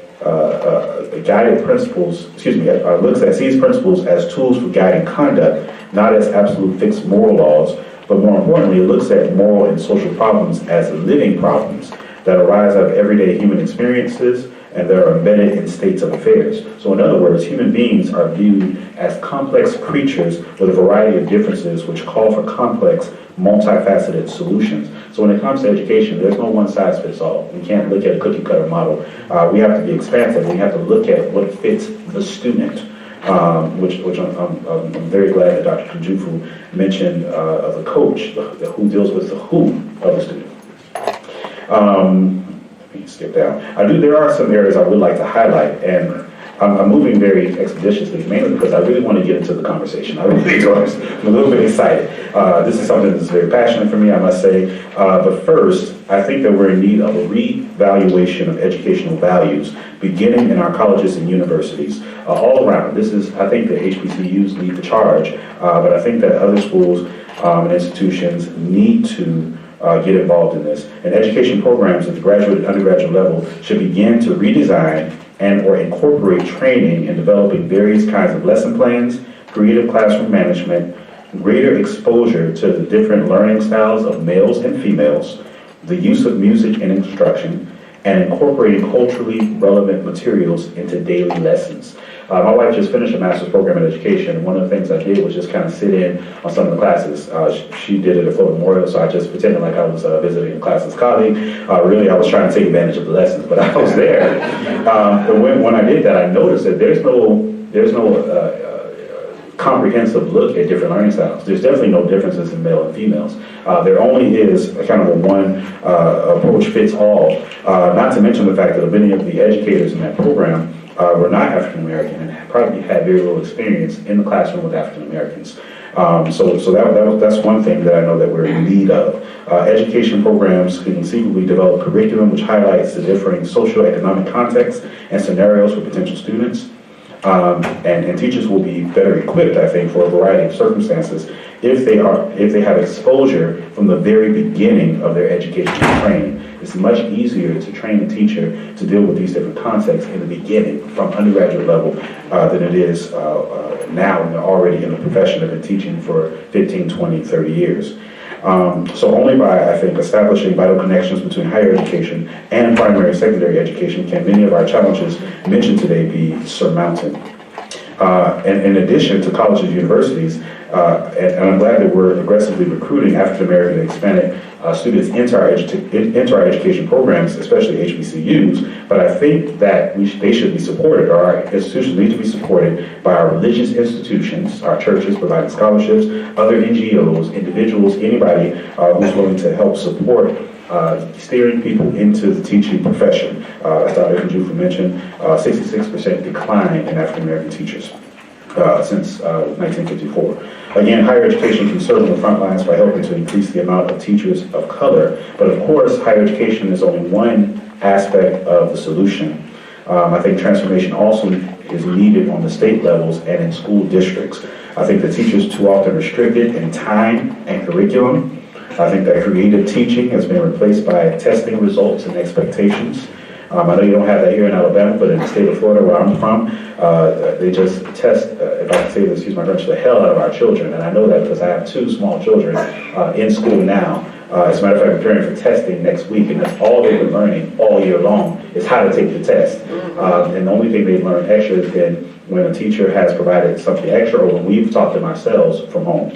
guided principles, sees principles as tools for guiding conduct, not as absolute fixed moral laws, but more importantly, it looks at moral and social problems as living problems that arise out of everyday human experiences and that are embedded in states of affairs. So in other words, human beings are viewed as complex creatures with a variety of differences which call for complex, multifaceted solutions. So when it comes to education, there's no one size fits all. We can't look at a cookie cutter model. We have to be expansive. We have to look at what fits the student, which I'm very glad that Dr. Kunjufu mentioned the coach, who deals with the who of the student. Let me skip down. There are some areas I would like to highlight, and I'm moving very expeditiously, mainly because I really want to get into the conversation. I really do. I'm a little bit excited. This is something that's very passionate for me, I must say. But first, I think that we're in need of a reevaluation of educational values, beginning in our colleges and universities, all around. I think that HBCUs lead the charge, but I think that other schools and institutions need to get involved in this. And education programs at the graduate and undergraduate level should begin to redesign and or incorporate training in developing various kinds of lesson plans, creative classroom management, greater exposure to the different learning styles of males and females, the use of music in instruction, and incorporating culturally relevant materials into daily lessons. My wife just finished a master's program in education, and one of the things I did was just kind of sit in on some of the classes. She did it at Florida Memorial, so I just pretended like I was visiting a class's colleague. Really, I was trying to take advantage of the lessons, but I was there. But when I did that, I noticed that there's no comprehensive look at different learning styles. There's definitely no differences in male and females. There only is a kind of a one approach fits all, not to mention the fact that many of the educators in that program were not African American and probably had very little experience in the classroom with African Americans. So that's one thing that I know that we're in need of. Education programs can conceivably develop curriculum which highlights the differing socioeconomic contexts and scenarios for potential students. And teachers will be better equipped, I think, for a variety of circumstances if they have exposure from the very beginning of their education and training. It's much easier to train a teacher to deal with these different contexts in the beginning, from undergraduate level, than it is now when they're already in the profession of teaching for 15, 20, 30 years. So only by, I think, establishing vital connections between higher education and primary and secondary education can many of our challenges mentioned today be surmounted. And in addition to colleges and universities, and I'm glad that we're aggressively recruiting African American and Hispanic students into our education programs, especially HBCUs, but I think that they should be supported, or our institutions need to be supported by our religious institutions, our churches providing scholarships, other NGOs, individuals, anybody who's willing to help support steering people into the teaching profession. As Dr. Kunjufu mentioned, 66% decline in African American teachers since 1954. Again, higher education can serve on the front lines by helping to increase the amount of teachers of color, but of course, higher education is only one aspect of the solution. I think transformation also is needed on the state levels and in school districts. I think the teachers too often restricted in time and curriculum. I think that creative teaching has been replaced by testing results and expectations. I know you don't have that here in Alabama, but in the state of Florida, where I'm from, they just test, if I can say this, excuse my French, the hell out of our children. And I know that because I have 2 small children in school now. As a matter of fact, I'm preparing for testing next week, and that's all they've been learning all year long is how to take the test. And the only thing they've learned extra has been when a teacher has provided something extra or when we've taught them ourselves from home.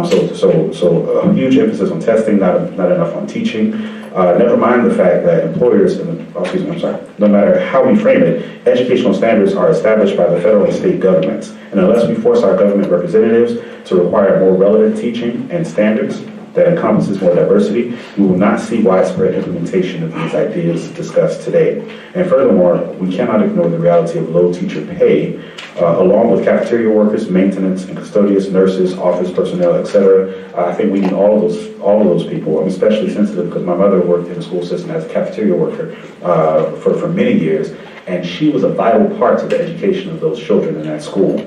So a huge emphasis on testing, not enough on teaching. Never mind the fact that employers, no matter how we frame it, educational standards are established by the federal and state governments. And unless we force our government representatives to require more relevant teaching and standards that encompasses more diversity, we will not see widespread implementation of these ideas discussed today. And furthermore, we cannot ignore the reality of low teacher pay, along with cafeteria workers, maintenance and custodians, nurses, office personnel, etc. I think we need all of those people. I'm especially sensitive because my mother worked in the school system as a cafeteria worker for many years, and she was a vital part to the education of those children in that school.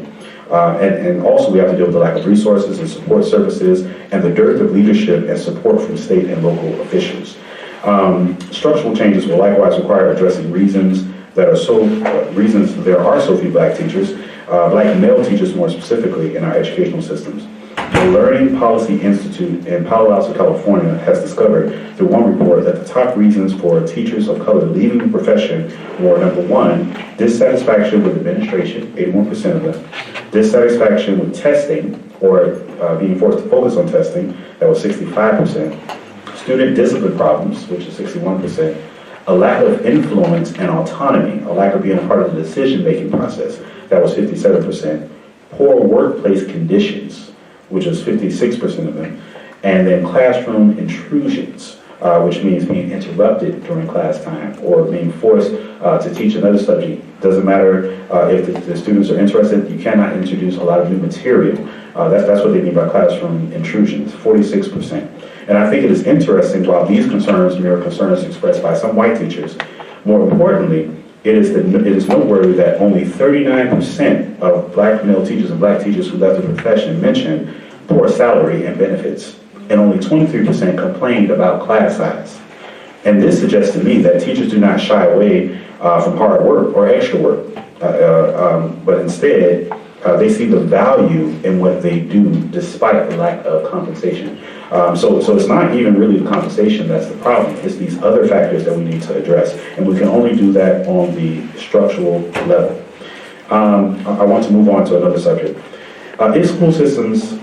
And also we have to deal with the lack of resources and support services and the dearth of leadership and support from state and local officials. Structural changes will likewise require addressing reasons there are so few black teachers, black male teachers more specifically, in our educational systems. The Learning Policy Institute in Palo Alto, California has discovered through one report that the top reasons for teachers of color leaving the profession were, number 1, dissatisfaction with administration, 81% of them, dissatisfaction with testing, or being forced to focus on testing, that was 65%, student discipline problems, which is 61%, a lack of influence and autonomy, a lack of being a part of the decision-making process, that was 57%, poor workplace conditions, which is 56% of them, and then classroom intrusions, which means being interrupted during class time or being forced to teach another subject. Doesn't matter if the students are interested, you cannot introduce a lot of new material. That's what they mean by classroom intrusions, 46%. And I think it is interesting, while these concerns mirror concerns expressed by some white teachers, more importantly, it is noteworthy that only 39% of black male teachers and black teachers who left the profession mentioned poor salary and benefits, and only 23% complained about class size. And this suggests to me that teachers do not shy away from hard work or extra work, but instead they see the value in what they do despite the lack of compensation. So it's not even really the compensation that's the problem. It's these other factors that we need to address, and we can only do that on the structural level. I want to move on to another subject. In school systems,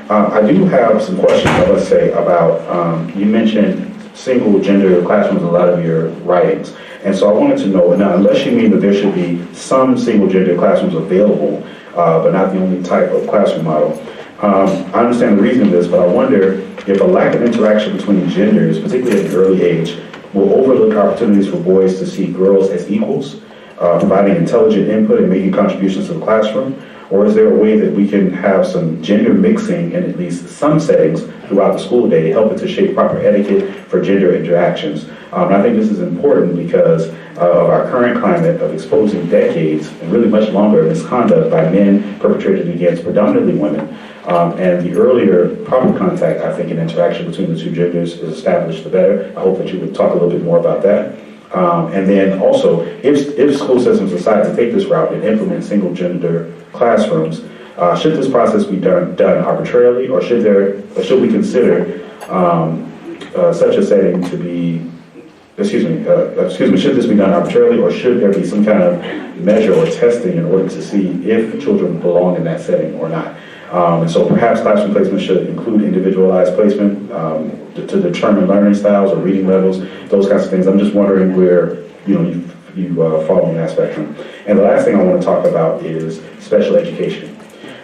I do have some questions, let's say, about, you mentioned single gender classrooms in a lot of your writings. And so I wanted to know, now, unless you mean that there should be some single gender classrooms available, but not the only type of classroom model, I understand the reason of this, but I wonder if a lack of interaction between genders, particularly at an early age, will overlook opportunities for boys to see girls as equals, providing intelligent input and making contributions to the classroom, Or is there a way that we can have some gender mixing in at least some settings throughout the school day, helping to shape proper etiquette for gender interactions? And I think this is important because of our current climate of exposing decades and really much longer misconduct by men perpetrated against predominantly women. And the earlier proper contact, I think, and interaction between the two genders is established, the better. I hope that you would talk a little bit more about that. And then also, if school systems decide to take this route and implement single gender classrooms, should this process be done arbitrarily, or should we consider such a setting to be, should this be done arbitrarily, or should there be some kind of measure or testing in order to see if children belong in that setting or not? And so perhaps classroom placement should include individualized placement to determine learning styles or reading levels, those kinds of things. I'm just wondering where you fall on that spectrum. And the last thing I want to talk about is special education.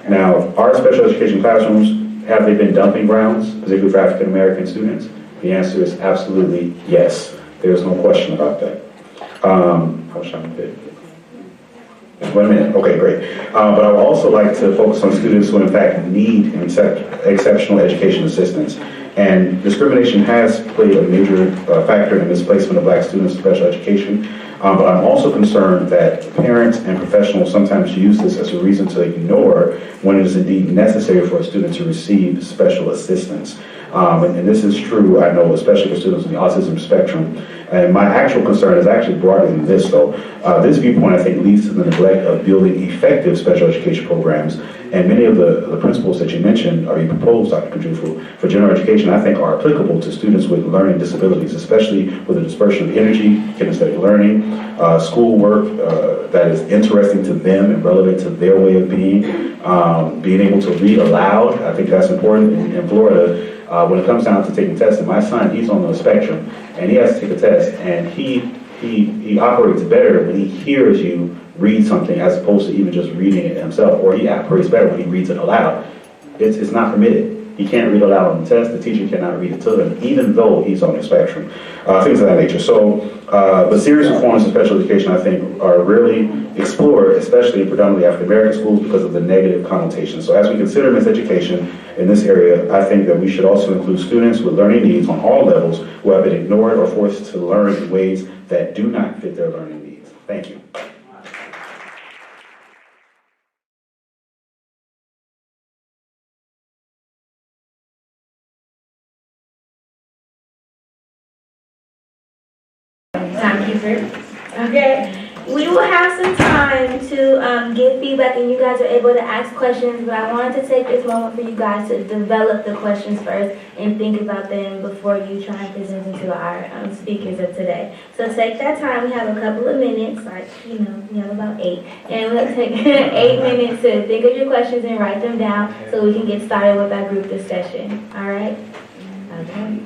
Now, our special education classrooms, have they been dumping grounds, particularly for African American students? The answer is absolutely yes. There's no question about that. I was trying to fit. 1 minute, okay, great. But I would also like to focus on students who in fact need exceptional education assistance. And discrimination has played a major factor in the misplacement of Black students in special education. But I'm also concerned that parents and professionals sometimes use this as a reason to ignore when it is indeed necessary for a student to receive special assistance. And this is true, I know, especially for students on the autism spectrum. And my actual concern is actually broader than this, though. This viewpoint, I think, leads to the neglect of building effective special education programs. And many of the principles that you mentioned, or you proposed, Dr. Kunjufu, for general education, I think are applicable to students with learning disabilities, especially with the dispersion of energy, kinesthetic learning, schoolwork that is interesting to them and relevant to their way of being able to read aloud. I think that's important. In Florida, when it comes down to taking tests, and my son, he's on the spectrum, and he has to take a test, and he operates better when he hears you read something as opposed to even just reading it himself, or he operates better when he reads it aloud. It's not permitted. He can't read aloud on the test. The teacher cannot read it to him, even though he's on the spectrum. Things of that nature. So the serious reforms in special education, I think, are rarely explored, especially in predominantly African American schools, because of the negative connotations. So as we consider miseducation in this area, I think that we should also include students with learning needs on all levels who have been ignored or forced to learn in ways that do not fit their learning needs. Thank you. Timekeeper. Okay. We will have some time to give feedback, and you guys are able to ask questions, but I wanted to take this moment for you guys to develop the questions first and think about them before you try and present them to our speakers of today. So take that time. We have a couple of minutes, we have about 8. And we'll take 8 minutes to think of your questions and write them down so we can get started with our group discussion. All right? Okay.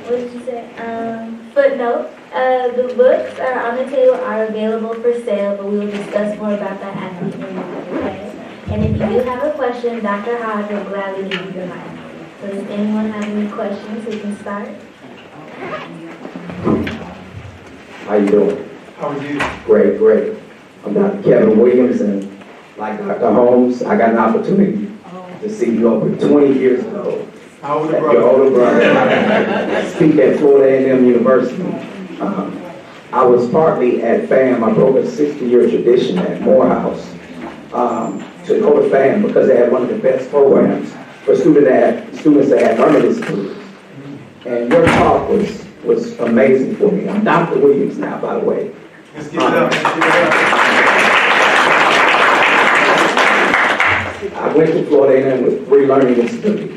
What did you say? Footnote. The books are on the table, are available for sale, but we will discuss more about that after we finish, okay? And if you do have a question, Dr. Hodge will gladly give you the mic. So does anyone have any questions? We can start. How you doing? How are you? Great, great. I'm Dr. Kevin Williams, and like Dr. Holmes, I got an opportunity to see you over 20 years ago. Your older brother. Speak at Florida A&M University. I was partly at FAM. I broke a 60-year tradition at Morehouse to go to FAM because they had one of the best programs for students that had learning disabilities. And your talk was amazing for me. I'm Dr. Williams now, by the way. Let's get it up. I went to Florida A&M with 3 learning disabilities.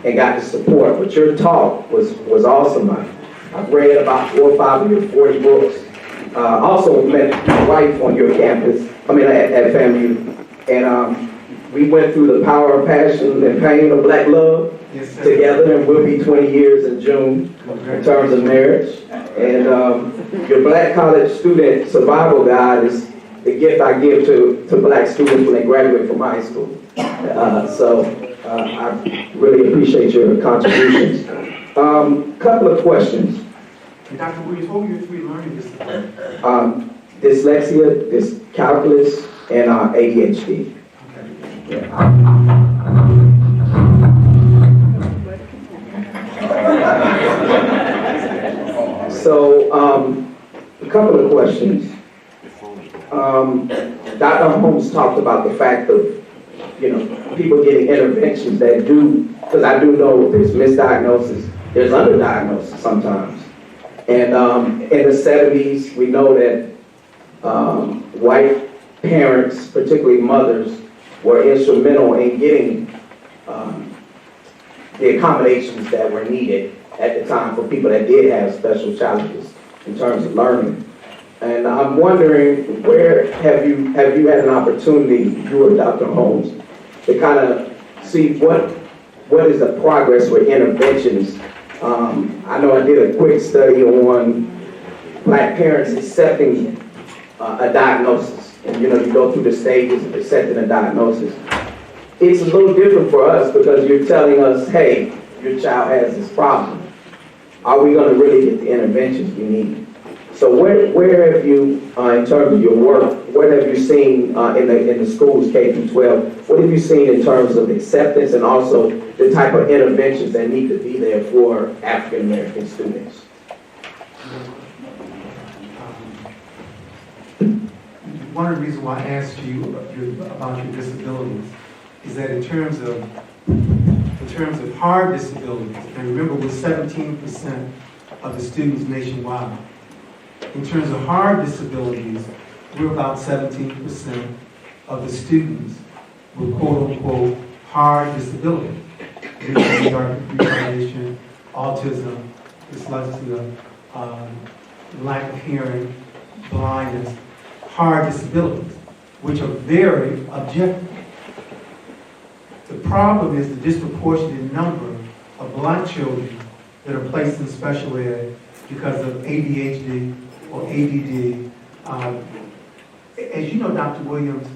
And got the support, but your talk was awesome. I've read about 4 or 5 of your 40 books. Also met my wife on your campus, at FAMU, and we went through the power of passion and pain of Black love together, and we'll be 20 years in June in terms of marriage. And your Black college student survival guide is the gift I give to Black students when they graduate from high school. I really appreciate your contributions. Couple of questions. And Dr. Williams, what were your 3 learning disabilities? Dyslexia, calculus, and ADHD. Okay. Yeah. So, a couple of questions. Dr. Holmes talked about the fact of, people getting interventions that do, because I do know there's misdiagnosis, there's underdiagnosis sometimes. And in the 70s, we know that white parents, particularly mothers, were instrumental in getting the accommodations that were needed at the time for people that did have special challenges in terms of learning. And I'm wondering, where have you had an opportunity, you or Dr. Holmes, to kind of see what is the progress with interventions? I know I did a quick study on Black parents accepting a diagnosis. And you go through the stages of accepting a diagnosis. It's a little different for us because you're telling us, hey, your child has this problem. Are we going to really get the interventions we need? So where have you, in terms of your work, what have you seen in the schools K through 12? What have you seen in terms of acceptance and also the type of interventions that need to be there for African American students? One of the reasons why I asked you about your disabilities is that in terms of hard disabilities, and remember we're 17% of the students nationwide. In terms of hard disabilities, we're about 17% of the students with quote-unquote hard disability. Retardation, autism, dyslexia, lack of hearing, blindness, hard disabilities, which are very objective. The problem is the disproportionate number of Black children that are placed in special ed because of ADHD or ADD. As you know, Dr. Williams,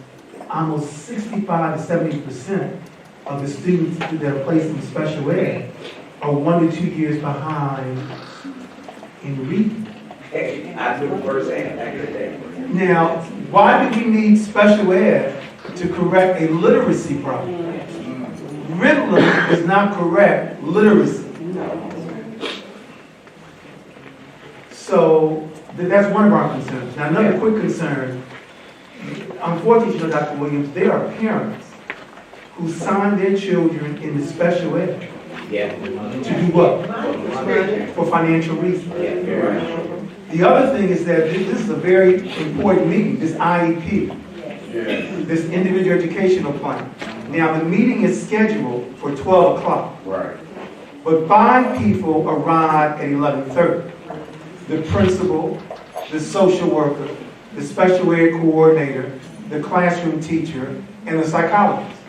almost 65 to 70% of the students that are placed in special ed are 1 to 2 years behind in reading. Hey, I took the first hand back in the day. Now, why do we need special ed to correct a literacy problem? Ritalin does not correct literacy. So that's one of our concerns. Now, another quick concern. Unfortunately, Dr. Williams, there are parents who sign their children into special ed to do what? For financial reasons. The other thing is that this is a very important meeting, this IEP, this individual educational plan. Now, the meeting is scheduled for 12 o'clock. Right. But 5 people arrive at 11:30. The principal, the social worker, the special ed coordinator, the classroom teacher, and the psychologist.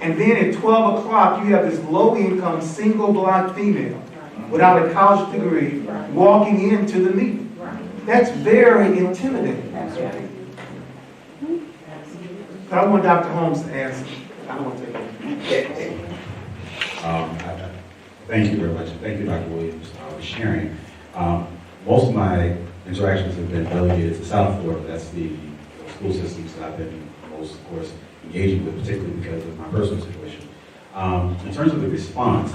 And then at 12 o'clock, you have this low-income, single Black female without a college degree walking into the meeting. That's very intimidating. But I want Dr. Holmes to answer. I don't want to take over. Thank you very much. Thank you, Dr. Williams, for sharing. Most of my interactions have been delegated to South Florida. That's the school systems that I've been most, of course, engaging with, particularly because of my personal situation. In terms of the response,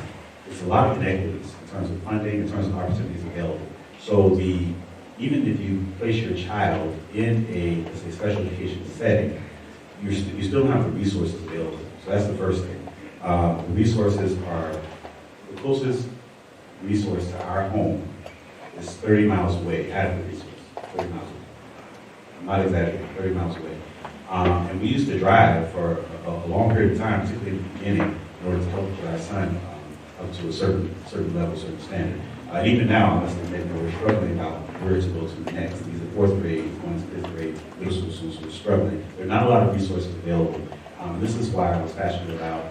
it's a lot of inequities in terms of funding, in terms of opportunities available. So even if you place your child in a, let's say, special education setting, you still don't have the resources available. So that's the first thing. The resources are, the closest resource to our home is 30 miles away, half the resource, 30 miles away. I'm not exaggerating, 30 miles away. And we used to drive for a long period of time, particularly in the beginning, in order to help our son up to a certain level, certain standard. And even now, I must admit that we're struggling about where to go to next. These are 4th grade, 1 to 5th grade middle school students who are struggling. There are not a lot of resources available. This is why I was passionate about,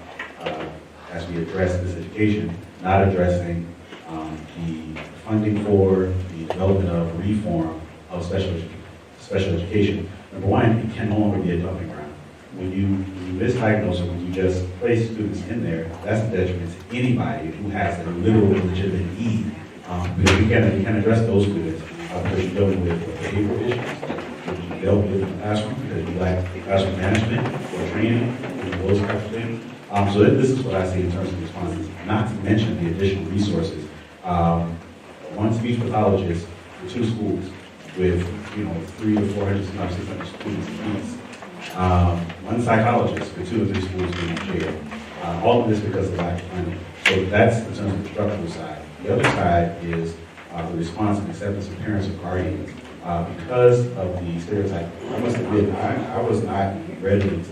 as we address this education, not addressing the funding for the development of reform of special education. Number one, it can no longer be a dumping ground. When you misdiagnose or when you just place students in there, that's a detriment to anybody who has a literal legitimate need Because you can address those students because you're dealing with behavioral issues that you dealt with in the classroom, because you lack classroom management or training, those types of things. So this is what I see in terms of responses, not to mention the additional resources. One speech pathologist for 2 schools with 300 to 400, sometimes 600 students each. One psychologist for 2 or 3 schools being in jail. All of this because of lack of funding. So that's in terms of the structural side. The other side is the response and acceptance of parents and guardians. Because of the stereotype, I must admit, I wasn't ready to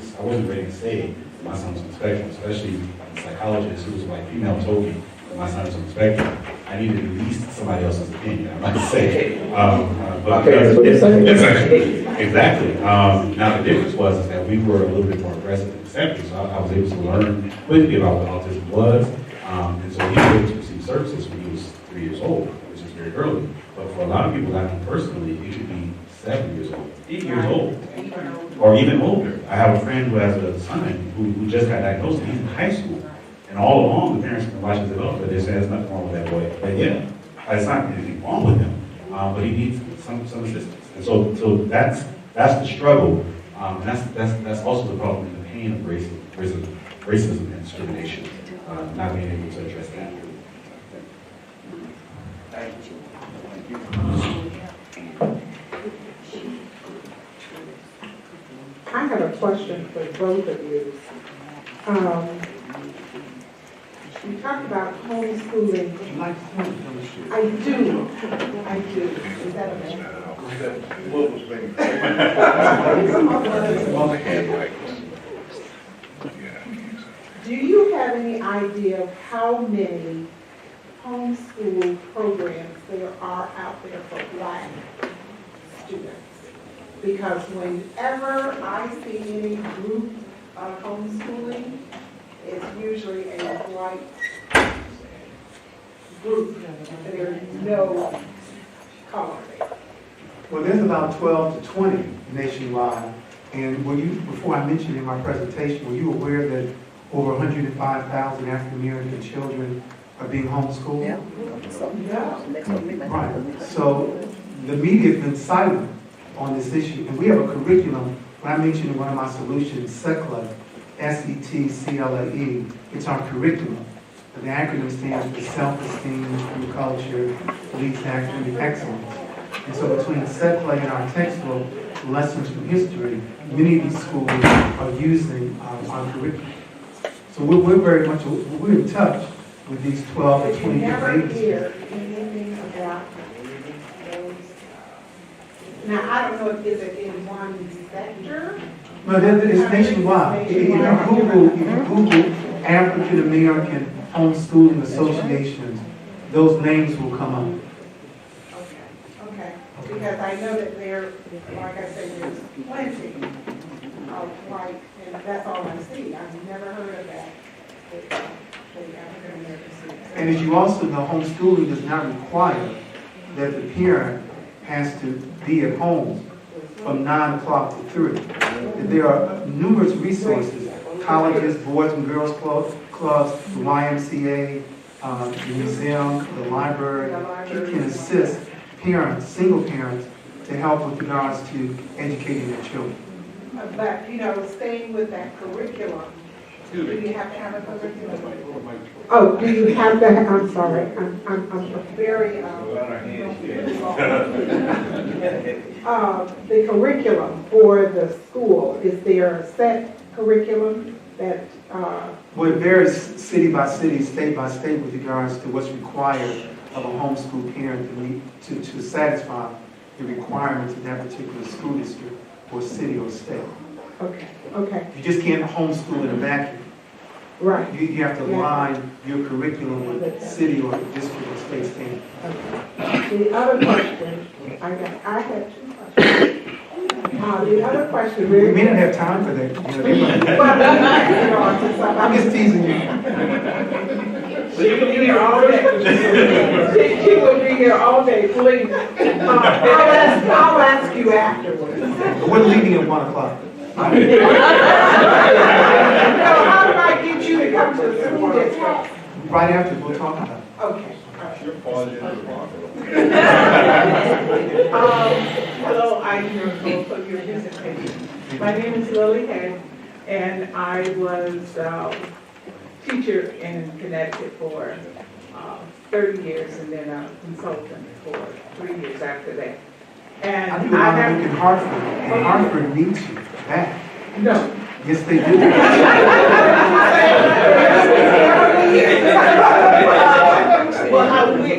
say my son's on the spectrum, especially the psychologist who was like female told me that my son was on the spectrum. I needed at least somebody else's opinion, I might say. Exactly. Now the difference was that we were a little bit more aggressive in accepting, so I was able to learn quickly about what autism was, and so he was able to receive services when he was 3 years old, which is very early. But for a lot of people that I know personally, it could be 7 years old, 8 years old, or even older. I have a friend who has a son who just got diagnosed, and he's in high school. And all along, the parents can watch his development, they say there's nothing wrong with that boy. But yeah, it's not anything wrong with him, but he needs some assistance. And so that's the struggle, and that's also the problem and the pain of racism and discrimination, not being able to address that. I have a question for both of you. You talked about homeschooling. I do. Is that okay? Do you have any idea of how many homeschool programs there are out there for Black students? Because whenever I see any group of homeschooling, it's usually a white group. There's no color there. Well, there's about 12 to 20 nationwide. And before I mentioned in my presentation, were you aware that over 105,000 African American children are being homeschooled? Yeah. Right. So the media has been silent on this issue. And we have a curriculum. When I mentioned in one of my solutions, SECLA, SETCLAE, it's our curriculum. The acronym stands for self-esteem through culture, leads to academic excellence. And so between SECLA and our textbook, lessons from history, many of these schools are using our curriculum. So we're very much, we're in touch with these 12 to 20 never babies. hear anything about those. Now, I don't know if it's in one sector. No, it's nationwide. If you Google African American homeschooling associations, those names will come up. Okay. Because I know that there, like I said, there's plenty of white, and that's all I see. I've never heard of that. The African American students. And as you also know, homeschooling does not require that the parent has to be at home from 9 o'clock to 3. There are numerous resources, colleges, boys and girls clubs, the YMCA, the museum, the library, can assist parents, single parents, to help with regards to educating their children. But, staying with that curriculum, do you have to have a curriculum? Oh, do you have that? I'm sorry. I'm very, the curriculum for the school, is there a set curriculum that, Well, it varies city by city, state by state with regards to what's required of a homeschool parent to satisfy the requirements of that particular school district or city or state. Okay. You just can't homeschool in a vacuum. Right. You have to align your curriculum with city or district or state standards. Okay. The other question, I had 2 questions. The other question. We may not have time for that. I'm just teasing you. She would be here all day. She would be here all day, please. I'll ask you afterwards. We're leaving at 1 o'clock. How do I get you to come to the school district? Right after, we'll talk about it. Okay. Your pause, your Hello, I'm your host of your presentation. My name is Lily Hay, and I was a teacher in Connecticut for 30 years, and then a consultant for 3 years after that. And I do a lot of work in Hartford, and Hartford needs you back. No. Yes, they do. Well,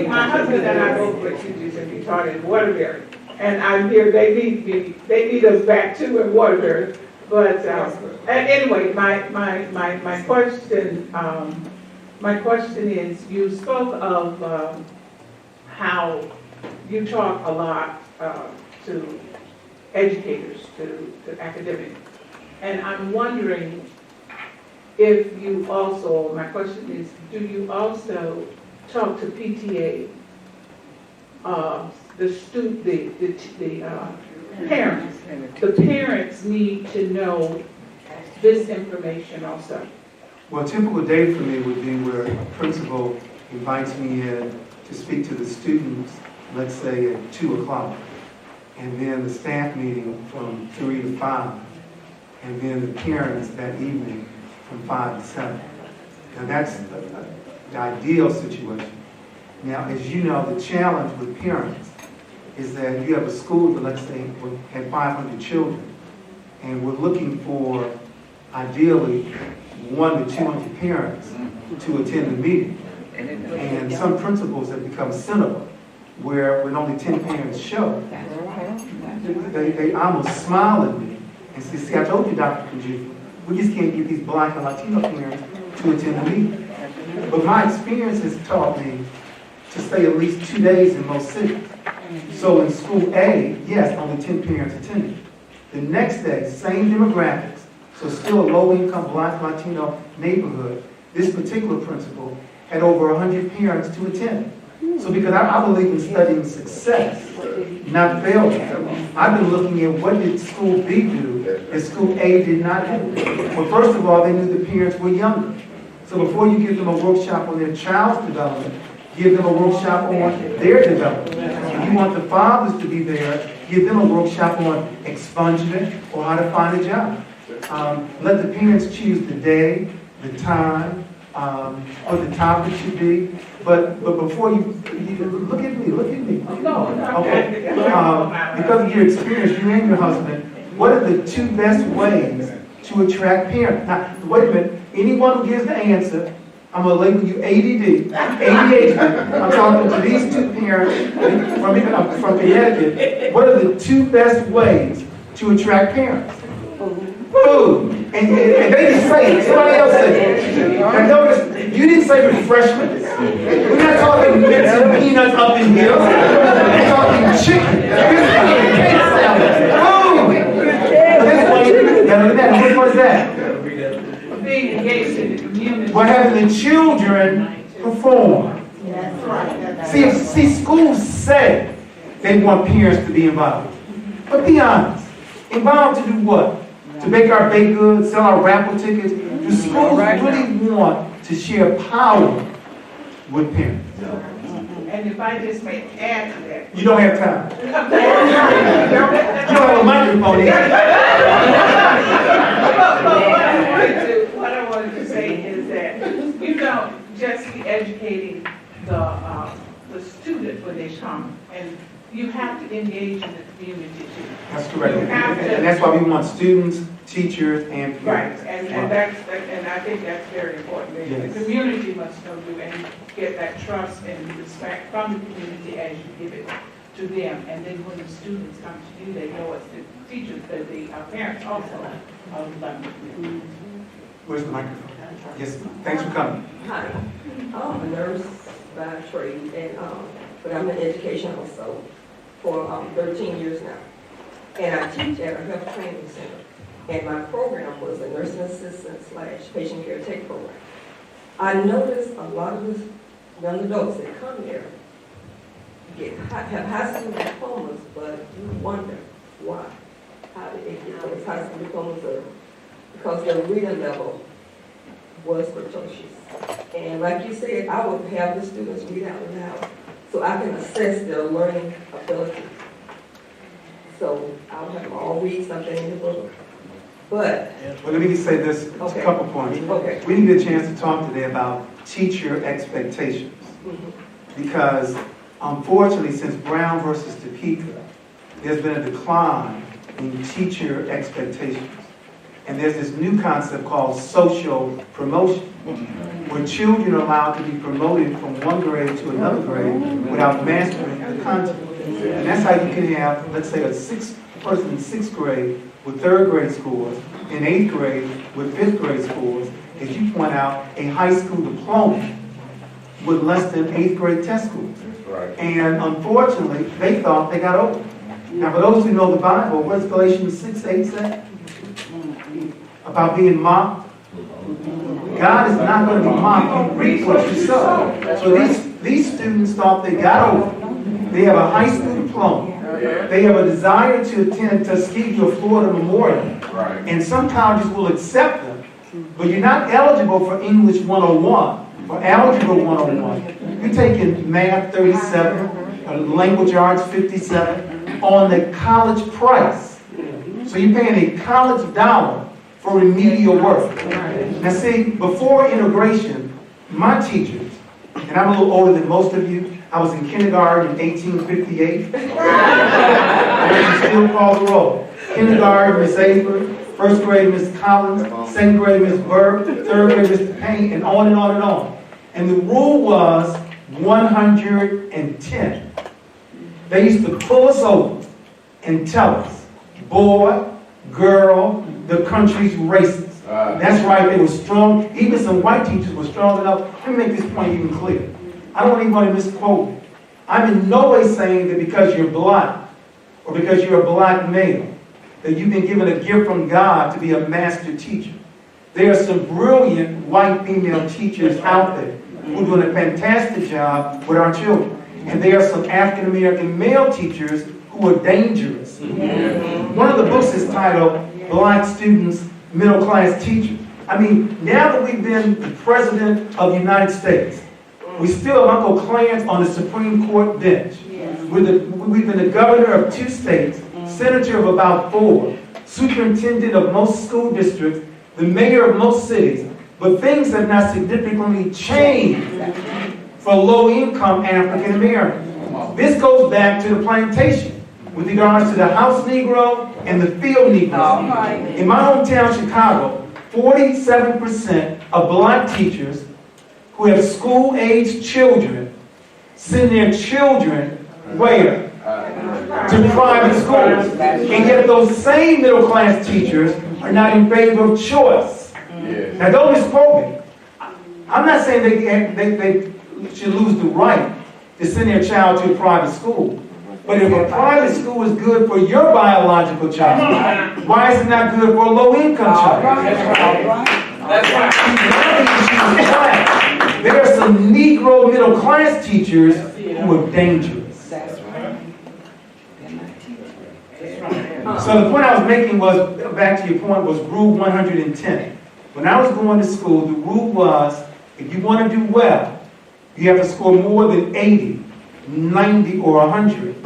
my husband and I both were teachers, and we taught in Waterbury. And I'm here, they need us back too in Waterbury. But anyway, my question is, you spoke of how you talk a lot to educators, to academics. And I'm wondering if you also, my question is, do you also talk to PTA, the parents? The parents need to know this information also. Well, a typical day for me would be where a principal invites me in to speak to the students, let's say at 2 o'clock, and then the staff meeting from 3 to 5, and then the parents that evening from 5 to 7. Now that's the ideal situation. Now, as you know, the challenge with parents is that you have a school that, let's say, had 500 children, and we're looking for, ideally, 100 to 200 parents to attend the meeting. And some principals have become cynical, where when only 10 parents show, they almost smile at me and say, see, I told you, Dr. Kunjufu, we just can't get these Black and Latino parents to attend the meeting. But my experience has taught me to stay at least 2 days in most cities. So in school A, yes, only 10 parents attended. The next day, same demographics, so still a low-income Black Latino neighborhood, this particular principal had over 100 parents to attend. So because I believe in studying success, not failure, I've been looking at what did school B do that school A did not do. Well, first of all, they knew the parents were younger. So before you give them a workshop on their child's development, give them a workshop on their development. If you want the fathers to be there, give them a workshop on expungement or how to find a job. Let the parents choose the day, the time, what the topic should be. But before you look at me. Okay. Because of your experience, you and your husband, what are the 2 best ways to attract parents? Now, wait a minute. Anyone who gives the answer, I'm going to label you ADD, ADHD. I'm talking to these 2 parents from Connecticut. What are the 2 best ways to attract parents? Food. And they didn't say it. Somebody else said it. Now notice, you didn't say refreshment. We're not talking mints and peanuts up in here. We're talking chicken. Cake salad. Food. This one, which one is that? Being engaged in the community. We're having the children perform. That's right. See, schools say they want parents to be involved. But be honest. Involved to do what? To make our baked goods, sell our raffle tickets? Do schools really want to share power with parents? And if I just may add to that. You don't have time. You don't have a microphone here. What I wanted to say is that you don't just be educating the student when they come, and you have to engage in the community too. That's correct. And that's why we want students, teachers, and parents. Right, and I think that's very important. Yes. The community must know you and get that trust and respect from the community as you give it to them. And then when the students come to you, they know it's the teachers, the parents also love you. Where's the microphone? Yes, thanks for coming. Hi, I'm a nurse by trade, but I'm in education also for 13 years now. And I teach at a health training center. And my program was a nursing assistant / patient care tech program. I noticed a lot of these young adults that come here have high school diplomas, but you wonder why. How did they get those high school diplomas? Because their reading level was precocious. And like you said, I would have the students read out loud so I can assess their learning ability. So I would have them all read something in the book. But Well, let me just say this, a Okay. couple points. Okay. We need a chance to talk today about teacher expectations. Because unfortunately, since Brown versus Topeka, there's been a decline in teacher expectations. And there's this new concept called social promotion, where children are allowed to be promoted from one grade to another grade without mastering the content. And that's how you can have, let's say, a person in sixth grade with third grade scores, in eighth grade with fifth grade scores, as you point out, a high school diploma with less than eighth grade test scores. Right. And unfortunately, they thought they got over. Now, for those who know the Bible, what does Galatians 6:8 say? About being mocked. God is not going to be mocked. You reap what you sow. So these students thought they got over. They have a high school diploma. They have a desire to attend Tuskegee or Florida Memorial. Right. And some colleges will accept them, but you're not eligible for English 101, for Algebra 101. You're taking math 37, language arts 57 on the college price. So you're paying a college dollar for remedial work. Now see, before integration, my teachers, and I'm a little older than most of you, I was in kindergarten in 1858. I still call the roll. Kindergarten, Miss Avery, first grade, Miss Collins, second grade, Miss Burke, third grade, Mr. Payne, and on and on and on. And the rule was 110. They used to pull us over and tell us, boy, girl, the country's racist. That's right, they were strong. Even some white teachers were strong enough. Let me make this point even clear. I don't even want to misquote it. I'm in no way saying that because you're black or because you're a black male that you've been given a gift from God to be a master teacher. There are some brilliant white female teachers out there who are doing a fantastic job with our children. And there are some African American male teachers who are dangerous. One of the books is titled Black Students, Middle Class Teachers. I mean, now that we've been the President of the United States, we still have Uncle Clarence on the Supreme Court bench. We've been the governor of 2 states, senator of about 4, superintendent of most school districts, the mayor of most cities, but things have not significantly changed for low-income African Americans. This goes back to the plantation with regards to the house Negro and the field Negro. In my hometown, Chicago, 47% of black teachers who have school-aged children send their children where? To private schools. And yet those same middle-class teachers are not in favor of choice. Now don't misquote me. I'm not saying they should lose the right to send their child to a private school. But if a private school is good for your biological child, why is it not good for a low-income child? That's right. There are some Negro middle-class teachers who are dangerous. That's right. So the point I was making was, back to your point, was Rule 110. When I was going to school, the rule was, if you want to do well, you have to score more than 80, 90, or 100.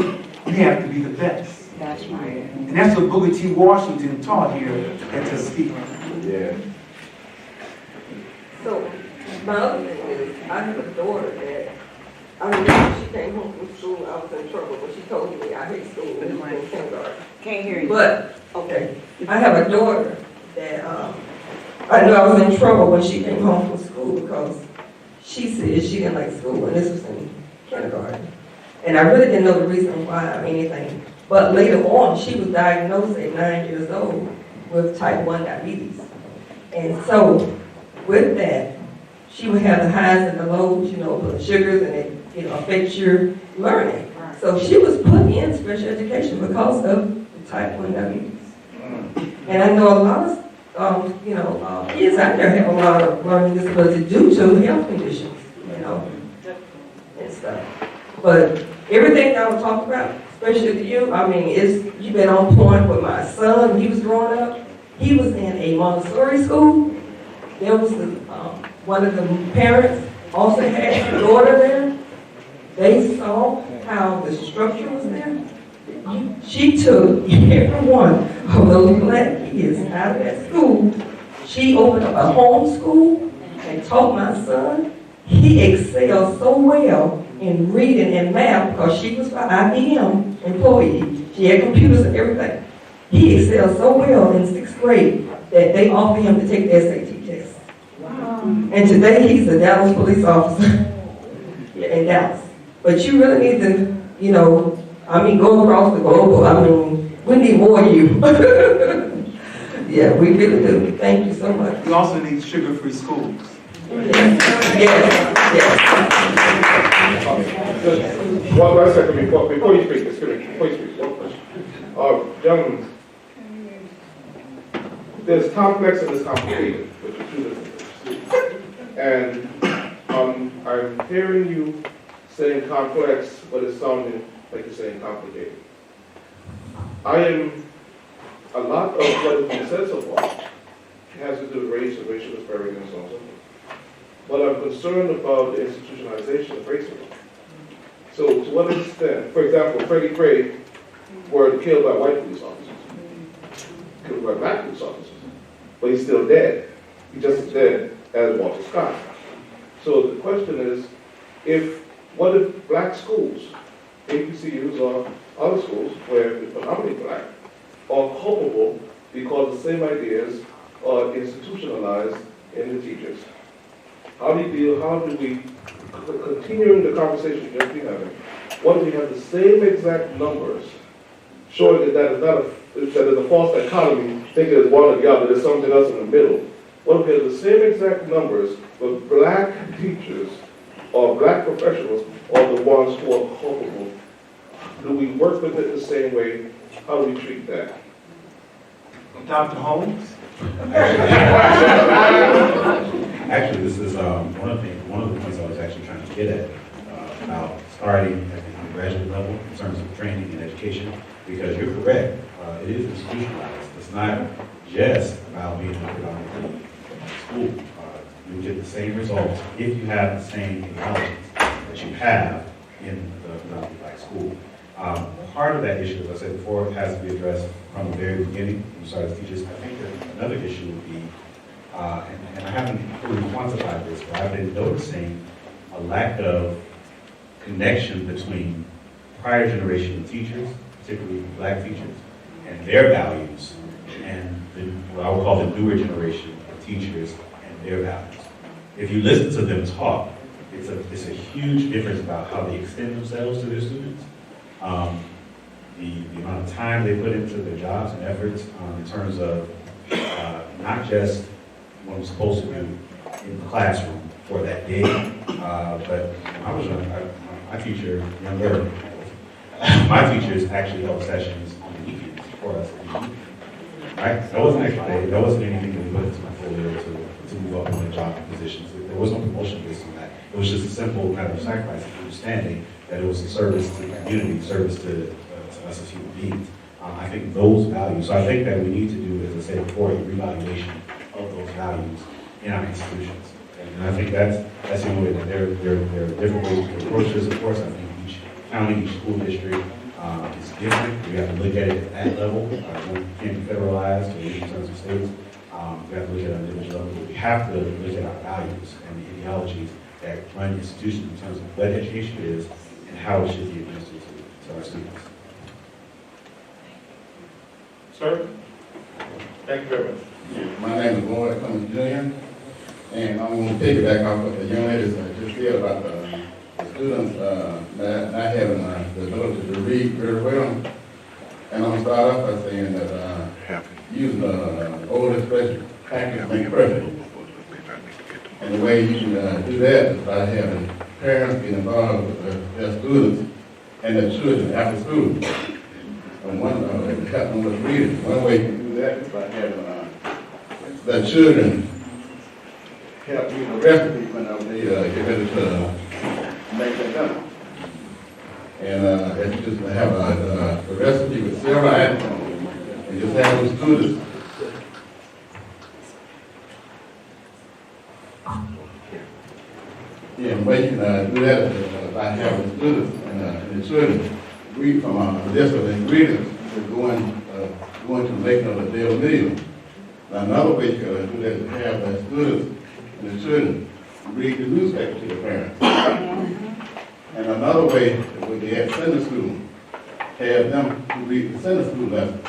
You have to be the best. That's right. And that's what Booker T. Washington taught here at Tuskegee. Yeah. So, my other thing is, I have a daughter that, I remember when she came home from school, I was in trouble when she told me I hate school in kindergarten. Can't hear you. But, okay, I have a daughter that, I knew I was in trouble when she came home from school because she said she didn't like school, and this was in kindergarten. And I really didn't know the reason why or anything. But later on, she was diagnosed at 9 years old with type 1 diabetes. And so, with that, she would have the highs and the lows, the sugars, and it, affects your learning. So she was put in special education because of the type 1 diabetes. And I know a lot of, kids out there have a lot of learning disabilities due to health conditions, and stuff. But everything I was talking about, especially to you, I mean, you've been on point with my son when he was growing up. He was in a Montessori school. There was the one of the parents also had a daughter there. They saw how the structure was there. She took every one of those black kids out of that school. She opened up a home school and taught my son. He excelled so well in reading and math because she was an IBM employee. She had computers and everything. He excelled so well in 6th grade that they offered him to take the SAT test. Wow. And today he's a Dallas police officer in Dallas. But you really need to, you know, go across the globe. We need more of you. Yeah, we really do. Thank you so much. We also need sugar-free schools. Yes. One second before you speak, before you speak, one question. Gentlemen, there's complex and there's complicated, which are two different things. And I'm hearing you saying complex, but it's sounding like you're saying complicated. A lot of what has been said so far has to do with race and racial disparity and so on and so forth. But I'm concerned about the institutionalization of racism. So to what extent, for example, Freddie Gray were killed by white police officers, killed by black police officers, but he's still dead. He's just as dead as Walter Scott. So the question is, what if black schools, HBCUs or other schools where it's predominantly black, are culpable because the same ideas are institutionalized in the teachers? How do we, continuing the conversation we just been having, what if we have the same exact numbers showing that is a false dichotomy, thinking it's one or the other, there's something else in the middle? What if we have the same exact numbers, but black teachers or black professionals are the ones who are culpable? Do we work with it the same way? How do we treat that? Dr. Holmes? Actually, this is one of the points I was actually trying to get at about starting at the undergraduate level in terms of training and education, because you're correct, it is institutionalized. It's not just about being a predominantly school. You get the same results if you have the same ideologies that you have in the predominantly black school. Part of that issue, as I said before, has to be addressed from the very beginning when you start as teachers. I think that another issue would be, and I haven't fully quantified this, but I've been noticing a lack of connection between prior generation of teachers, particularly black teachers, and their values, and what I would call the newer generation of teachers and their values. If you listen to them talk, it's a huge difference about how they extend themselves to their students. The amount of time they put into their jobs and efforts in terms of not just what I'm supposed to do in the classroom for that day, but when I was young, my teacher, younger, my teachers actually held sessions on the weekends for us. Right? That wasn't extra pay. That wasn't anything that we put into my portfolio to move up in the job positions. There was no promotion based on that. It was just a simple kind of sacrifice of understanding that it was a service to the community, service to us as human beings. I think those values, so I think that we need to do, as I said before, a reevaluation of those values in our institutions. And I think that's the only way that there are different ways to approach this. Of course, I think each county, each school district is different. We have to look at it at that level. It can't be federalized or in terms of states. We have to look at it on individual level. But we have to look at our values and the ideologies that run institutions in terms of what education is and how it should be administered to our students. Sir? Thank you very much. My name is Lloyd Cummings Jr., and I'm going to piggyback off what the young ladies just said about the students not having the ability to read very well. And I'm going to start off by saying that using the old expression, practice makes perfect. And the way you can do that is by having parents get involved with their students and their children after school. And help them with reading. One way you can do that is by having the children help you the recipe when they get ready to make that dinner. And if you just have a recipe with several items and just have those students And the way you can do that is by having students and the children read from a list of ingredients to going to making of a daily meal. Now, another way you can do that is have the students and the children read the newspaper to the parents. And another way would be at Sunday school, have them to read the Sunday school lesson.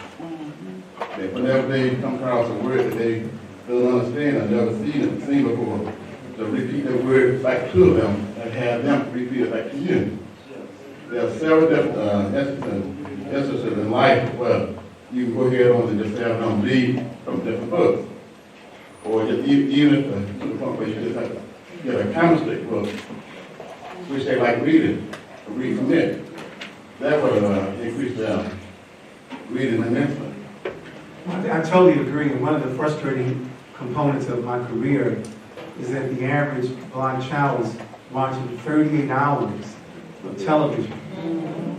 That whenever they come across a word that they don't understand or never seen before, to repeat that word back to them and have them repeat it back to you. There are several different instances in life where you can go ahead on and just have them read from different books. Or just even to the point where you just have to get a chemistry book, which they like reading, or read from it. That would increase their reading immensely. I totally agree, and one of the frustrating components of my career is that the average blind child is watching 38 hours of television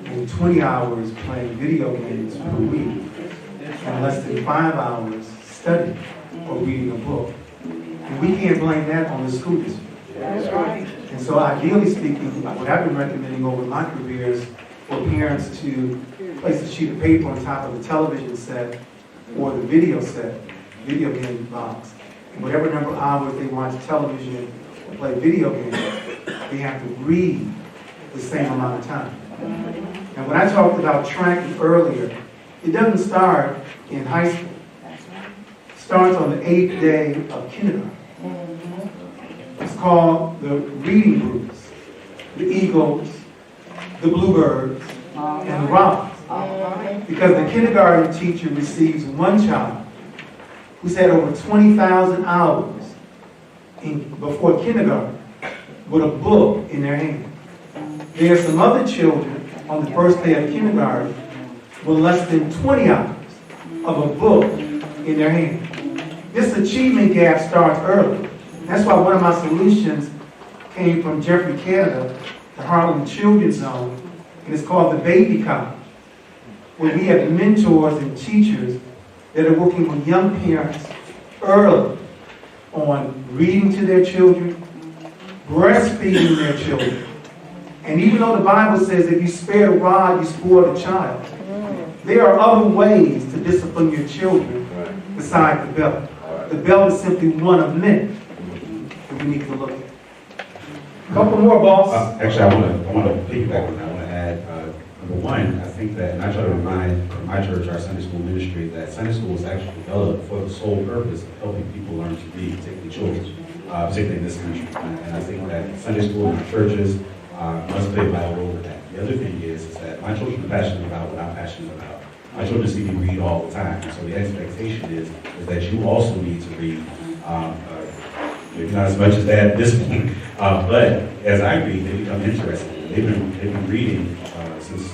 and 20 hours playing video games per week, and less than 5 hours studying or reading a book. And we can't blame that on the school district. That's right. And so ideally speaking, what I've been recommending over my career is for parents to place a sheet of paper on top of the television set or the video set, video game box. And whatever number of hours they watch television or play video games, they have to read the same amount of time. And when I talked about tracking earlier, it doesn't start in high school. It starts on the 8th day of kindergarten. It's called the reading groups, the eagles, the bluebirds, and the robins. Because the kindergarten teacher receives one child who's had over 20,000 hours before kindergarten with a book in their hand. There are some other children on the first day of kindergarten with less than 20 hours of a book in their hand. This achievement gap starts early. That's why one of my solutions came from Jeffrey, Canada, the Harlem Children's Zone, and it's called the Baby College, where we have mentors and teachers that are working with young parents early on reading to their children, breastfeeding their children. And even though the Bible says if you spare the rod, you spoil the child, there are other ways to discipline your children besides the belt. The belt is simply one of many that we need to look at. Couple more, boss. Actually, I want to piggyback on that. I want to add, number one, I think that, and I try to remind my church, our Sunday school ministry, that Sunday school was actually developed for the sole purpose of helping people learn to read, particularly children, particularly in this country. And I think that Sunday school and our churches must play a vital role in that. The other thing is that my children are passionate about what I'm passionate about. My children see me read all the time, and so the expectation is that you also need to read. Maybe not as much as that at this point, but as I read, they become interested. They've been reading since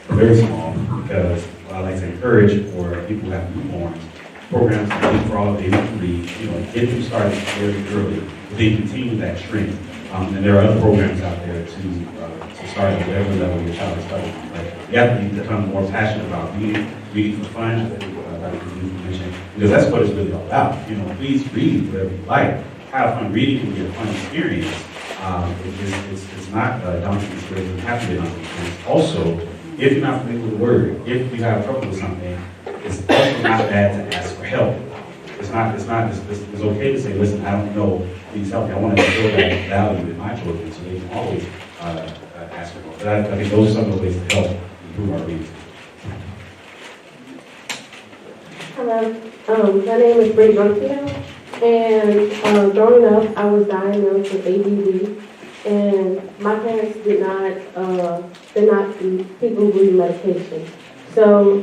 very small, because I like to encourage for people who have newborns, programs to read for all they need to read, get them started very early, but then continue that trend. And there are other programs out there to start at whatever level your child is studying. Right? You have to become more passionate about reading for fun, I think Dr. Kunjufu mentioned, because that's what it's really all about. Please read whatever you like. Have fun reading can be a fun experience. It's not a daunting experience. It has to be a daunting experience. Also, if you're not familiar with the word, if you have trouble with something, it's also not bad to ask for help. It's okay to say, listen, I don't know, please help me. I want to show that value in my children, so they can always ask for help. But I think those are some of the ways to help improve our reading. Hello, my name is Bree Brunfield, and growing up, I was diagnosed with ADD, and my parents did not be people who read medication. So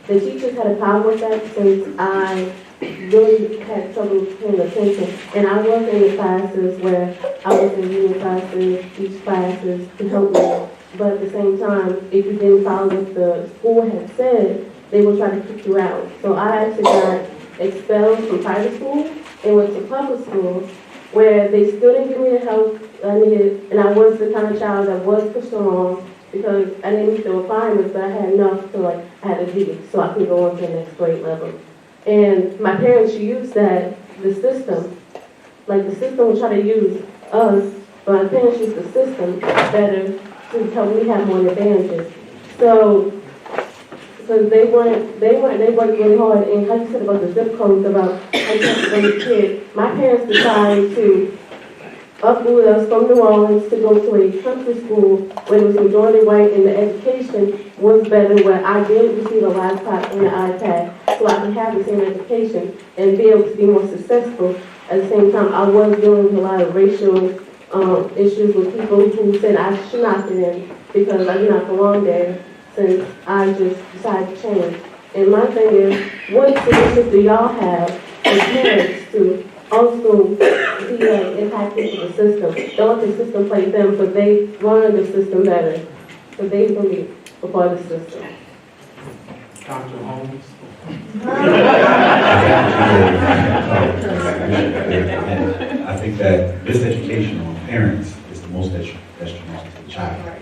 the teachers had a problem with that since I really had trouble paying attention. And I was in the classes where I was in reading classes, each classes to help me. But at the same time, if you didn't follow what the school had said, they would try to kick you out. So I actually got expelled from private school and went to public school, where they still didn't give me the help I needed. And I was the kind of child that was pushed along because I didn't meet the requirements, but I had enough to I had a D, so I could go on to the next grade level. And my parents used the system would try to use us but my parents use the system better to help me have more advantages. So they worked really hard, and how you said about the zip codes, about how you have to bring a kid. My parents decided to uproot us from New Orleans to go to a country school where it was majority white and the education was better, where I did receive a laptop and an iPad so I could have the same education and be able to be more successful. At the same time, I was dealing with a lot of racial issues with people who said I should not fit in because I do not belong there, since I just decided to change. And my thing is, what solutions do y'all have for parents to also be impacted to the system? Don't let the system play them, but they learn the system better. So they can be a part of the system. Dr. Holmes. I think that miseducation on parents is the most detrimental to the child.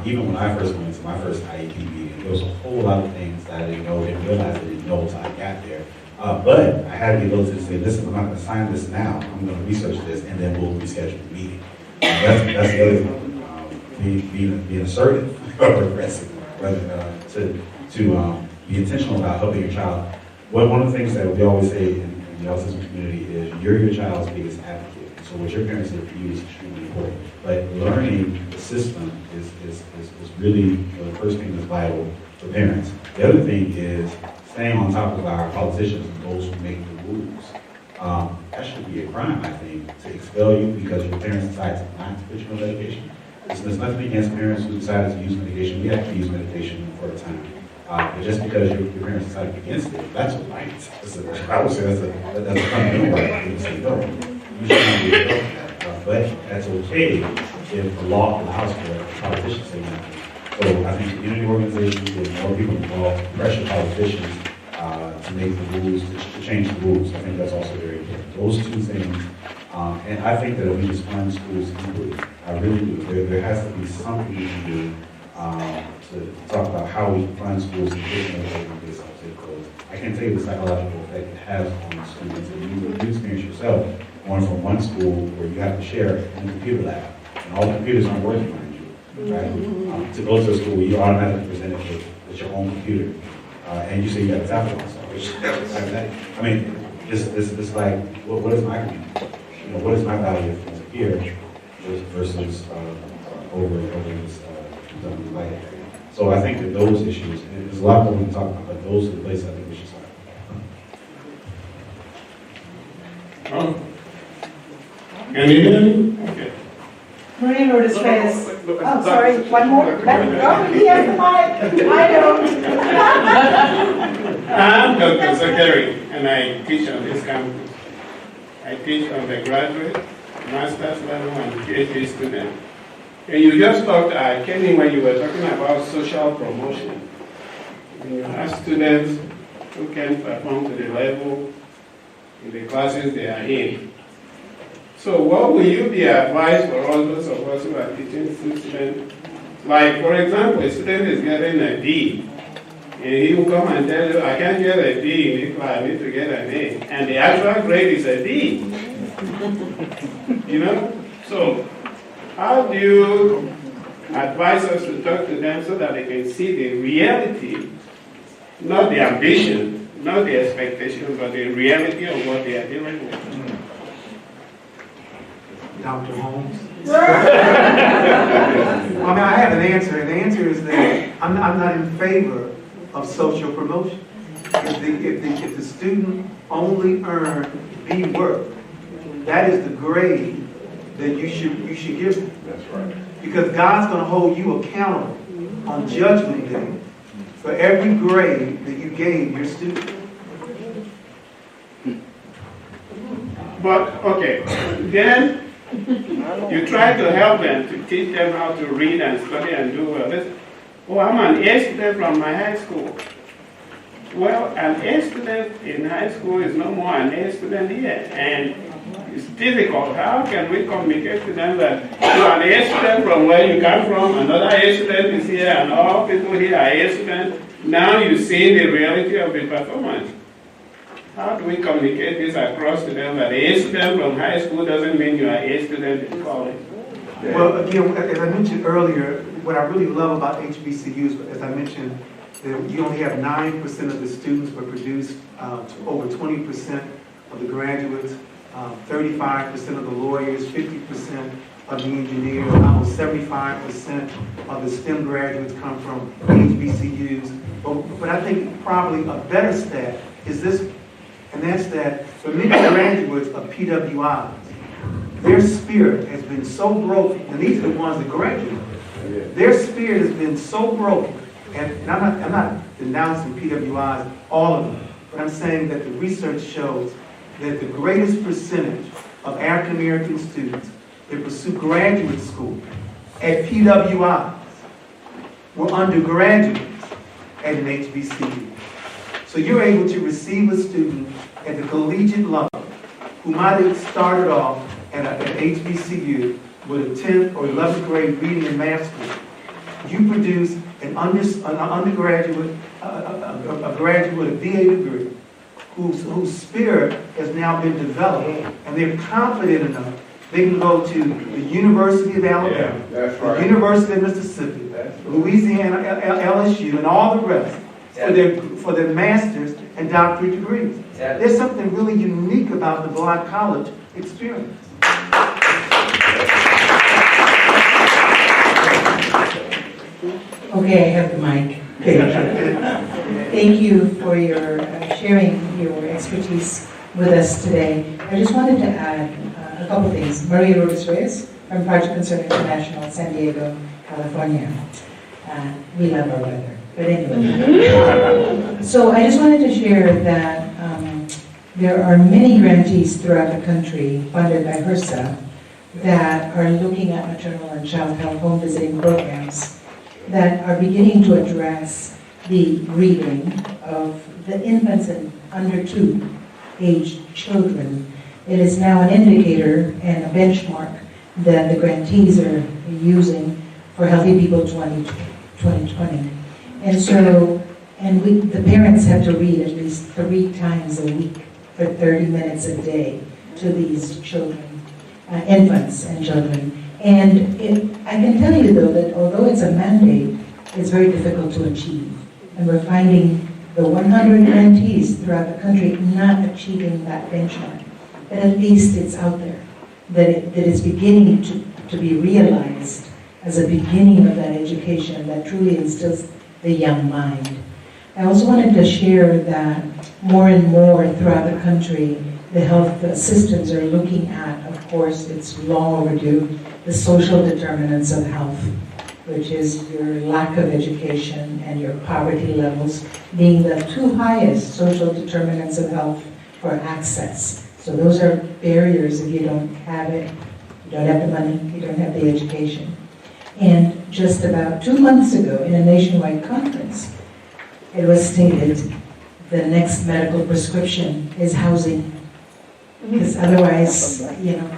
Even when I first went into my first IEP meeting, there was a whole lot of things that I didn't know, didn't realize I didn't know until I got there. But I had the ability to say, listen, I'm not going to sign this now. I'm going to research this, and then we'll reschedule the meeting. That's the other thing. Being assertive or aggressive, to be intentional about helping your child. One of the things that we always say in the autism community is you're your child's biggest advocate. So what your parents did for you is extremely important. But learning the system is really the first thing that's vital for parents. The other thing is staying on top of our politicians and those who make the rules. That should be a crime, I think, to expel you because your parents decided not to put you on medication. There's nothing against parents who decided to use medication. We have to use medication for a time. But just because your parents decided against it, that's a right. I would say that's a fundamental right. You say no. You should not be able to do that. But that's okay if the law allows for politicians to say nothing. So I think community organizations get more people involved, pressure politicians to make the rules, to change the rules. I think that's also very important. Those two things. And I think that if we just fund schools equally, I really do. There has to be something we can do to talk about how we fund schools and based on zip codes. I can tell you the psychological effect it has on students. And you experience yourself going from one school where you have to share in a computer lab, and all the computers aren't working behind you, right? To go to a school where you automatically presented with your own computer, and you say you got a tablet on, I mean, it's like, what is my computer? What is my value of here versus over this light area? So I think that those issues, and there's a lot more we can talk about, but those are the places I think we should start. Can you hear me? Okay. Marine or displays. Oh, sorry, one more. Oh, he has the mic. I don't. I'm Dr. Zachary, and I teach on this campus. I teach undergraduate, master's level, and PhD students. And you just talked, I came in when you were talking about social promotion. When you have students who can perform to the level in the classes they are in. So what will you be advised for all those of us who are teaching students? Like, for example, a student is getting a D, and he will come and tell you, I can't get a D in this class, I need to get an A. And the actual grade is a D. You know? So, how do you advise us to talk to them so that they can see the reality, not the ambition, not the expectation, but the reality of what they are dealing with? Dr. Holmes. I have an answer, and the answer is that I'm not in favor of social promotion. If the student only earned B work, that is the grade that you should give them. That's right. Because God's going to hold you accountable on Judgment Day for every grade that you gave your student. But, okay, then you try to help them, to teach them how to read and study and do well. Oh, I'm an A student from my high school. Well, an A student in high school is no more an A student here. And it's difficult. How can we communicate to them that you are an A student from where you come from, another A student is here, and all people here are A students? Now you see the reality of the performance. How do we communicate this across to them that A student from high school doesn't mean you are A student in college? Well, again, as I mentioned earlier, what I really love about HBCUs, as I mentioned, that you only have 9% of the students, but produce over 20% of the graduates, 35% of the lawyers, 50% of the engineers, almost 75% of the STEM graduates come from HBCUs. But I think probably a better stat is this, and that's that for many graduates of PWIs, their spirit has been so broken, and these are the ones that graduate. Their spirit has been so broken, and I'm not denouncing PWIs, all of them, but I'm saying that the research shows that the greatest percentage of African American students that pursue graduate school at PWIs were undergraduates at an HBCU. So you're able to receive a student at the collegiate level who might have started off at an HBCU with a 10th or 11th grade reading and math school. You produce an undergraduate, a graduate with a BA degree, whose spirit has now been developed, and they're confident enough they can go to the University of Alabama, the University of Mississippi, Louisiana, LSU, and all the rest for their master's and doctorate degrees. There's something really unique about the Black college experience. Okay, I have the mic. Thank you for your sharing your expertise with us today. I just wanted to add a couple things. Maria Rodriguez from Project Concern International, San Diego, California. We love our weather. But anyway, so I just wanted to share that there are many grantees throughout the country funded by HRSA that are looking at maternal and child health home visiting programs that are beginning to address the reading of the infants and under 2 aged children. It is now an indicator and a benchmark that the grantees are using for Healthy People 2020. And so, the parents have to read at least 3 times a week for 30 minutes a day to these children, infants and children. And I can tell you though that although it's a mandate, it's very difficult to achieve. And we're finding the 100 grantees throughout the country not achieving that benchmark. But at least it's out there, that it's beginning to be realized as a beginning of that education that truly instills the young mind. I also wanted to share that more and more throughout the country, the health systems are looking at, of course, it's long overdue, the social determinants of health, which is your lack of education and your poverty levels being the 2 highest social determinants of health for access. So those are barriers if you don't have it, you don't have the money, you don't have the education. And just about 2 months ago in a nationwide conference, it was stated the next medical prescription is housing. Because otherwise,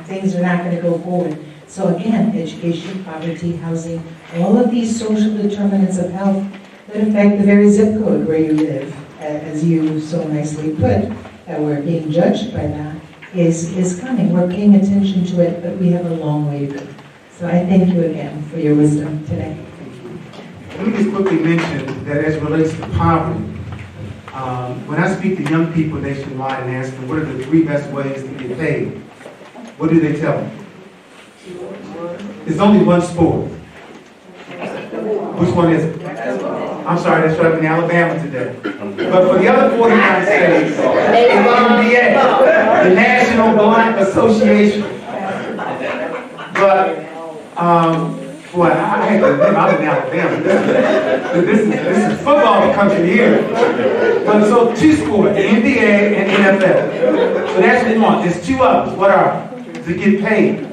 things are not going to go forward. So again, education, poverty, housing, all of these social determinants of health that affect the very zip code where you live, as you so nicely put, we're being judged by that, is coming. We're paying attention to it, but we have a long way to go. So I thank you again for your wisdom today. Let me just quickly mention that as it relates to poverty, when I speak to young people nationwide and ask them what are the 3 best ways to get paid, what do they tell me? There's only one sport. Which one is it? I'm sorry, that's right in Alabama today. But for the other 49 states, it's NBA, the National Blind Association. But boy, I had to admit, I'm in Alabama. This is football that comes in here. But so 2 sports, the NBA and NFL. So that's 1. There's 2 others. What are they? To get paid.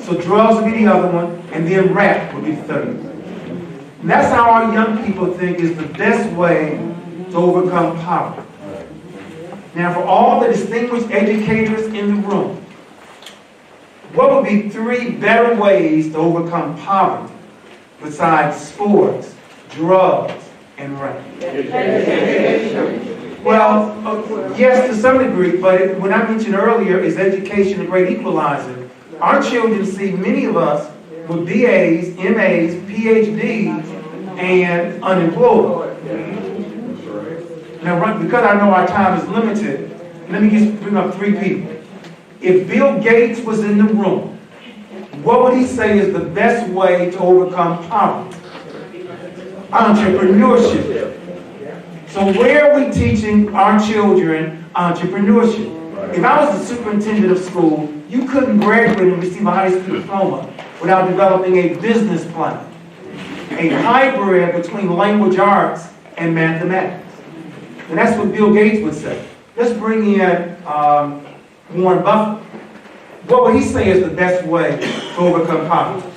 So drugs would be the other one, and then rap would be the third. And that's how our young people think is the best way to overcome poverty. Now, for all the distinguished educators in the room, what would be 3 better ways to overcome poverty besides sports, drugs, and rap? Well, yes, to some degree, but what I mentioned earlier is education a great equalizer. Our children see many of us with BAs, MAs, PhDs, and unemployed. Now, because I know our time is limited, let me just bring up three people. If Bill Gates was in the room, what would he say is the best way to overcome poverty? Entrepreneurship. So where are we teaching our children entrepreneurship? If I was the superintendent of school, you couldn't graduate and receive a high school diploma without developing a business plan, a hybrid between language arts and mathematics. And that's what Bill Gates would say. Let's bring in Warren Buffett. What would he say is the best way to overcome poverty?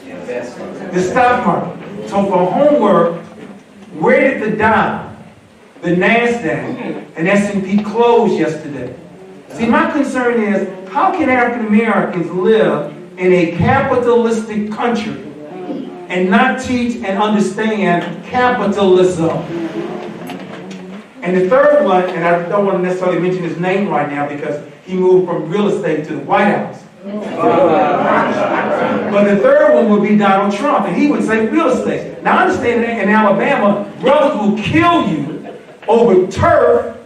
The stock market. So for homework, where did the Dow, the NASDAQ, and S&P close yesterday? See, my concern is, how can African Americans live in a capitalistic country and not teach and understand capitalism? And the third one, and I don't want to necessarily mention his name right now because he moved from real estate to the White House. But the third one would be Donald Trump, and he would say real estate. Now, I understand that in Alabama, brothers will kill you over turf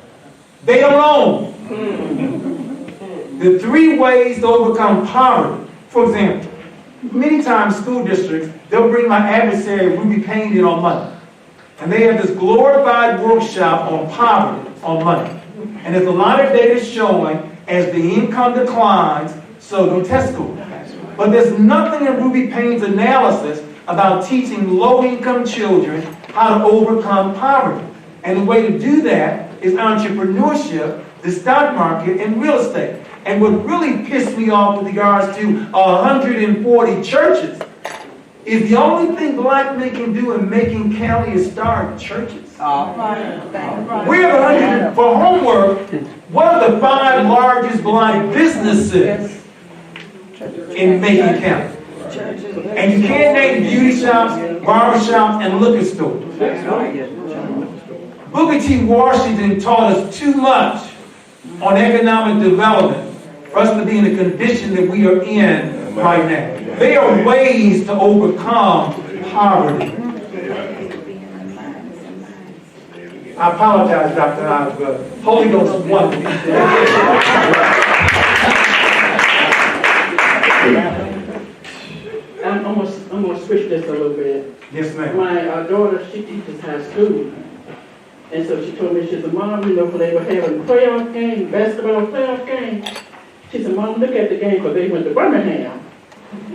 they own. The three ways to overcome poverty. For example, many times school districts, they'll bring my adversary Ruby Payne in on Monday. And they have this glorified workshop on poverty on Monday. And there's a lot of data showing as the income declines, so do test scores. But there's nothing in Ruby Payne's analysis about teaching low-income children how to overcome poverty. And the way to do that is entrepreneurship, the stock market, and real estate. And what really pissed me off with regards to 140 churches is the only thing black men can do in Macon County is start churches. We're the 100 for homework. What are the 5 largest black businesses in Macon County? And you can't name beauty shops, barber shops, and liquor stores. Booker T. Washington taught us too much on economic development for us to be in the condition that we are in right now. There are ways to overcome poverty. I apologize, Dr. Holmes, but Holy Ghost won me. I'm gonna switch this a little bit. Yes, ma'am. My daughter, she teaches high school. And so she told me, she said, Mom, you know, when they were having a playoff game, basketball playoff game, she said, Mom, look at the game, because they went to Birmingham.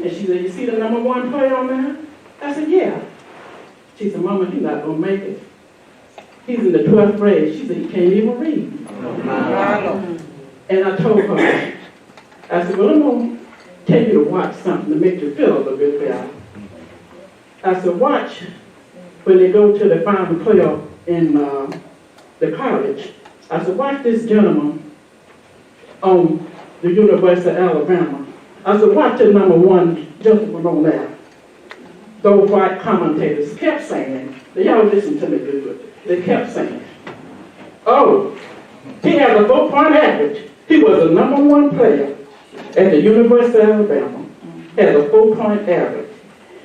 And she said, you see the number 1 player on there? I said, yeah. She said, Mama, he's not going to make it. He's in the 12th grade. She said, he can't even read. And I told her, I said, well, I'm going to tell you to watch something to make you feel a little bit better. I said, watch when they go to the final playoff in the college. I said, watch this gentleman on the University of Alabama. I said, watch the number 1 gentleman on there. Those white commentators kept saying, y'all listen to me good. They kept saying, oh, he has a 4-point average. He was the number 1 player at the University of Alabama. Had a 4-point average.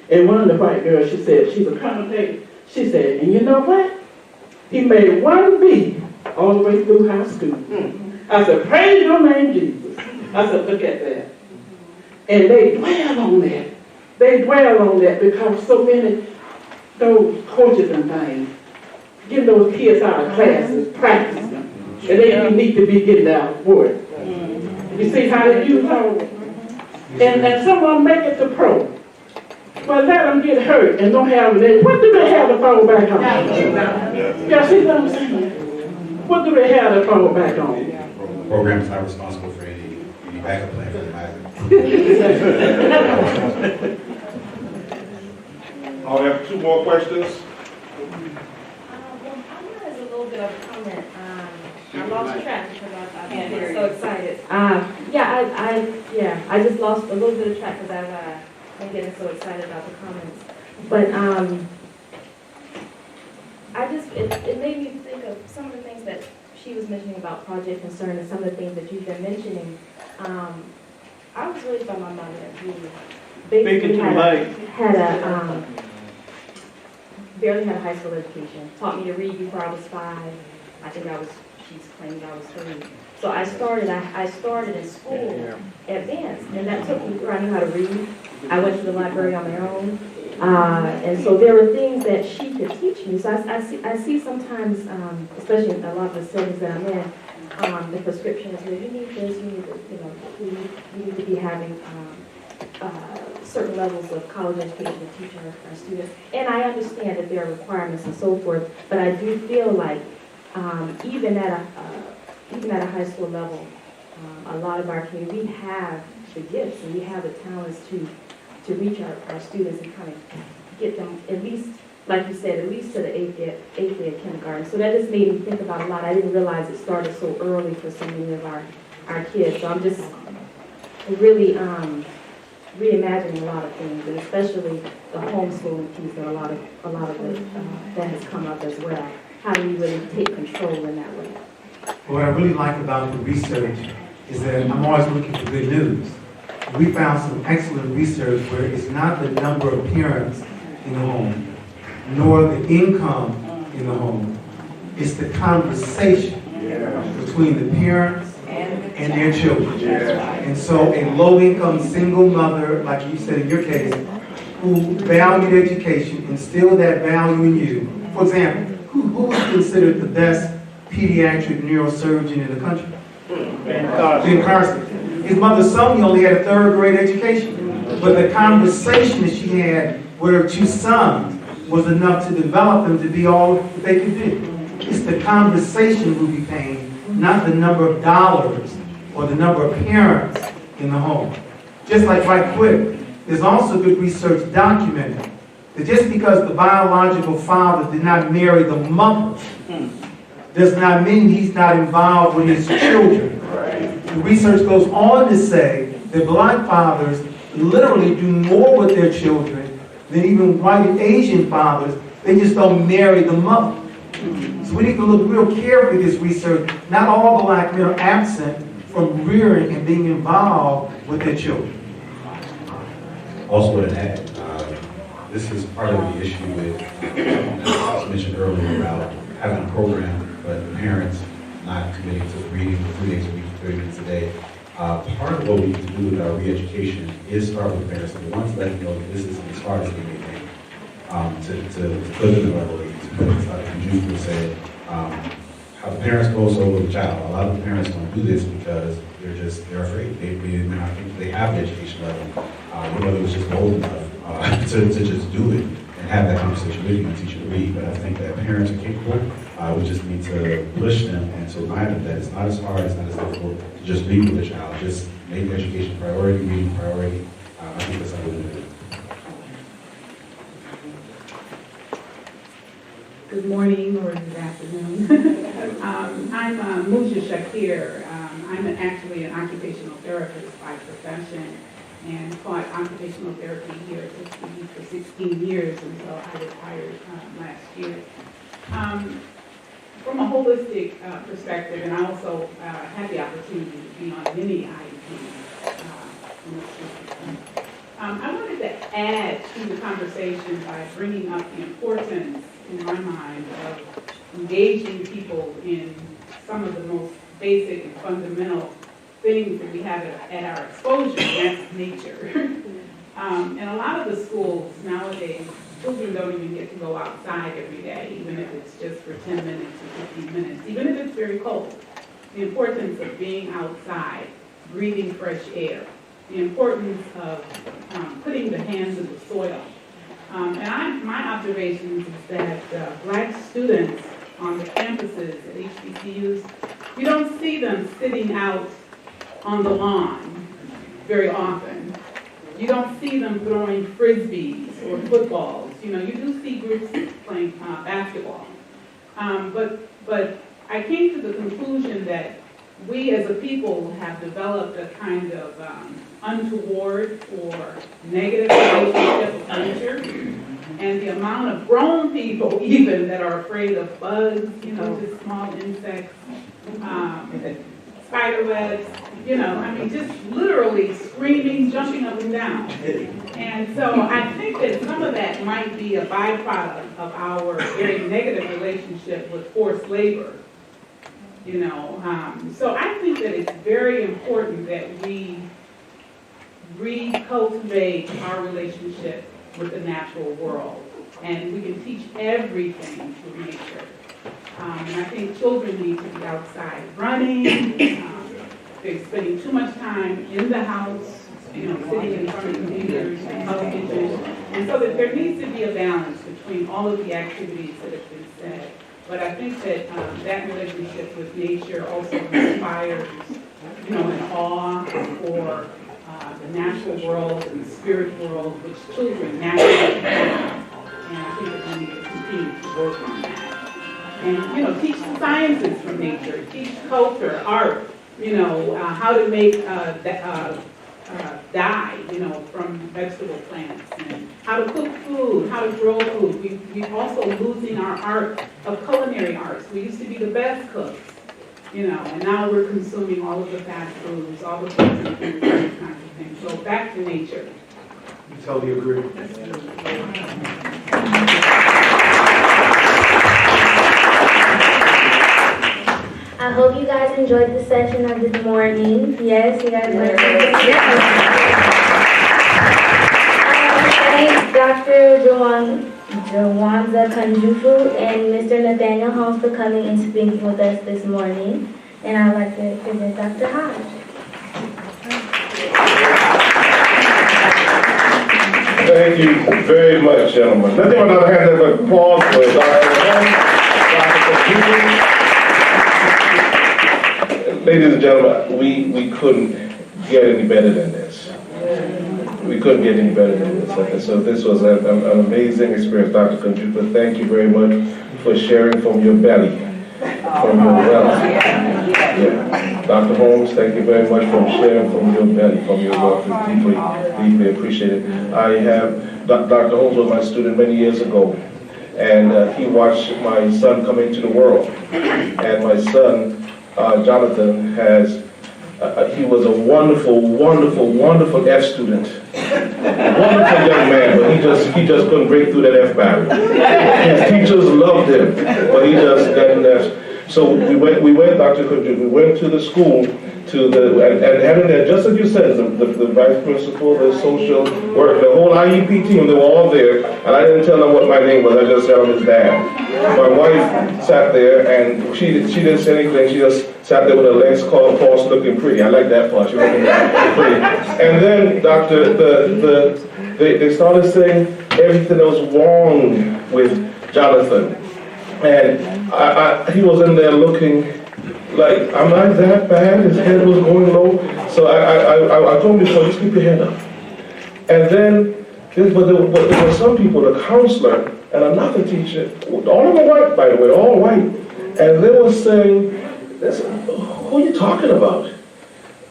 And one of the white girls, she said, she's a commentator. She said, and you know what? He made 1 B all the way through high school. I said, praise your name, Jesus. I said, look at that. And they dwell on that. They dwell on that because so many those coaches and things get those kids out of classes, practicing them. And they need to be getting out of work. You see how they use all and some of them make it to pro. Well, let them get hurt and don't have it. What do they have to fall back on? Yeah, see what I'm saying? What do they have to fall back on? The program is not responsible for any backup plan for the matter. I'll have 2 more questions. There's a little bit of a comment. I lost track because I've been so excited. I just lost a little bit of track because I've been getting so excited about the comments. But it made me think of some of the things that she was mentioning about Project Concern and some of the things that you've been mentioning, I was raised by my mother who basically barely had a high school education. Taught me to read before I was 5. I think she's claimed I was 3. So I started in school advanced, and that took me through. I knew how to read. I went to the library on my own. And so there were things that she could teach me. So I see sometimes, especially in a lot of the settings that I'm in, the prescription is, you need this, you need to, you need to be having certain levels of college education to teach our students. And I understand that there are requirements and so forth, but I do feel like even at a high school level, a lot of our community, we have the gifts and we have the talents to reach our students and kind of get them at least, like you said, at least to the eighth day of kindergarten. So that just made me think about a lot. I didn't realize it started so early for so many of our kids. So I'm just really reimagining a lot of things, and especially the homeschooling piece that a lot of it that has come up as well. How do you really take control in that way? What I really like about the research is that I'm always looking for good news. We found some excellent research where it's not the number of parents in the home, nor the income in the home. It's the conversation between the parents and their children. And so a low-income single mother, like you said in your case, who valued education, instilled that value in you. For example, who is considered the best pediatric neurosurgeon in the country? Ben Carson. His mother Sonia only had a 3rd grade education, but the conversation that she had with her 2 sons was enough to develop them to be all that they could do. It's the conversation we'll be paying, not the number of dollars or the number of parents in the home. Just like right quick, there's also good research documenting that just because the biological father did not marry the mother does not mean he's not involved with his children. The research goes on to say that black fathers literally do more with their children than even white and Asian fathers. They just don't marry the mother. So we need to look real carefully at this research. Not all black men are absent from rearing and being involved with their children. Also want to add, this is part of the issue with, as I mentioned earlier, about having a program, but parents not committing to reading for 3 days a week, 30 minutes a day. Part of what we need to do with our re-education is start with parents. And once let them know that this is as hard as they may think. To put them in the way, to put it, like Kunjufu said, how the parents go over the child. A lot of the parents don't do this because they're afraid. They may not think they have the education level. Whether it's just old enough to just do it and have that conversation with you and teach you to read. But I think that parents are capable. We just need to push them and to remind them that it's not as hard, it's not as difficult to just read with a child. Just make education priority, reading priority. I think that's how we do it. Good morning or good afternoon. I'm Musha Shakir. I'm actually an occupational therapist by profession and taught occupational therapy here at Tuskegee for 16 years until I retired last year. From a holistic perspective, and I also had the opportunity to be on many IEPs in the system. I wanted to add to the conversation by bringing up the importance, in my mind, of engaging people in some of the most basic and fundamental things that we have at our exposure, and that's nature. And a lot of the schools nowadays, children don't even get to go outside every day, even if it's just for 10 minutes or 15 minutes, even if it's very cold. The importance of being outside, breathing fresh air, the importance of putting the hands in the soil. And my observations is that black students on the campuses at HBCUs, you don't see them sitting out on the lawn very often. You don't see them throwing frisbees or footballs. You know, you do see groups playing basketball. But I came to the conclusion that we as a people have developed a kind of untoward or negative relationship with nature. And the amount of grown people even that are afraid of bugs, you know, just small insects, spider webs, just literally screaming, jumping up and down. And so I think that some of that might be a byproduct of our very negative relationship with forced labor. So I think that it's very important that we recultivate our relationship with the natural world. And we can teach everything through nature. And I think children need to be outside running. They're spending too much time in the house, sitting in front of computers and television. And so that there needs to be a balance between all of the activities that have been said. But I think that that relationship with nature also inspires, an awe for the natural world and the spirit world, which children naturally have. And I think that we need to continue to work on that. And, teach the sciences from nature, teach culture, art, how to make dye, from vegetable plants, and how to cook food, how to grow food. We're also losing our art of culinary arts. We used to be the best cooks, and now we're consuming all of the fast foods, all the frozen foods, those kinds of things. So back to nature. I totally agree. I hope you guys enjoyed the session of this morning. Yes, you guys learned something. Thank Dr. Jawanza Kunjufu and Mr. Nathaniel Holmes for coming and speaking with us this morning. And I'd like to present Dr. Hodge. Thank you very much, gentlemen. Let's give another hand of applause for Dr. Holmes, Dr. Kunjufu. Ladies and gentlemen, we couldn't get any better than this. We couldn't get any better than this. So this was an amazing experience, Dr. Kunjufu. Thank you very much for sharing from your belly, from your wealth. Yeah. Dr. Holmes, thank you very much for sharing from your belly, from your wealth. Deeply, deeply appreciated. I have, Dr. Holmes was my student many years ago, and he watched my son come into the world. And my son, Jonathan, he was a wonderful, wonderful, wonderful F student. Wonderful young man, but he just couldn't break through that F barrier. His teachers loved him, but he just didn't F. So we went, Dr. Kunjufu, we went to the school, and having that, just as you said, the vice principal, the social work, the whole IEP team, they were all there, and I didn't tell them what my name was, I just said I'm his dad. My wife sat there, and she didn't say anything, she just sat there with her legs crossed looking pretty. I like that part, she was looking pretty. And then, they started saying everything that was wrong with Jonathan. And he was in there looking like, I'm not that bad, his head was going low. So I told him before, just keep your head up. And then, but there were some people, the counselor and another teacher, all of them white, by the way, all white. And they were saying, who are you talking about?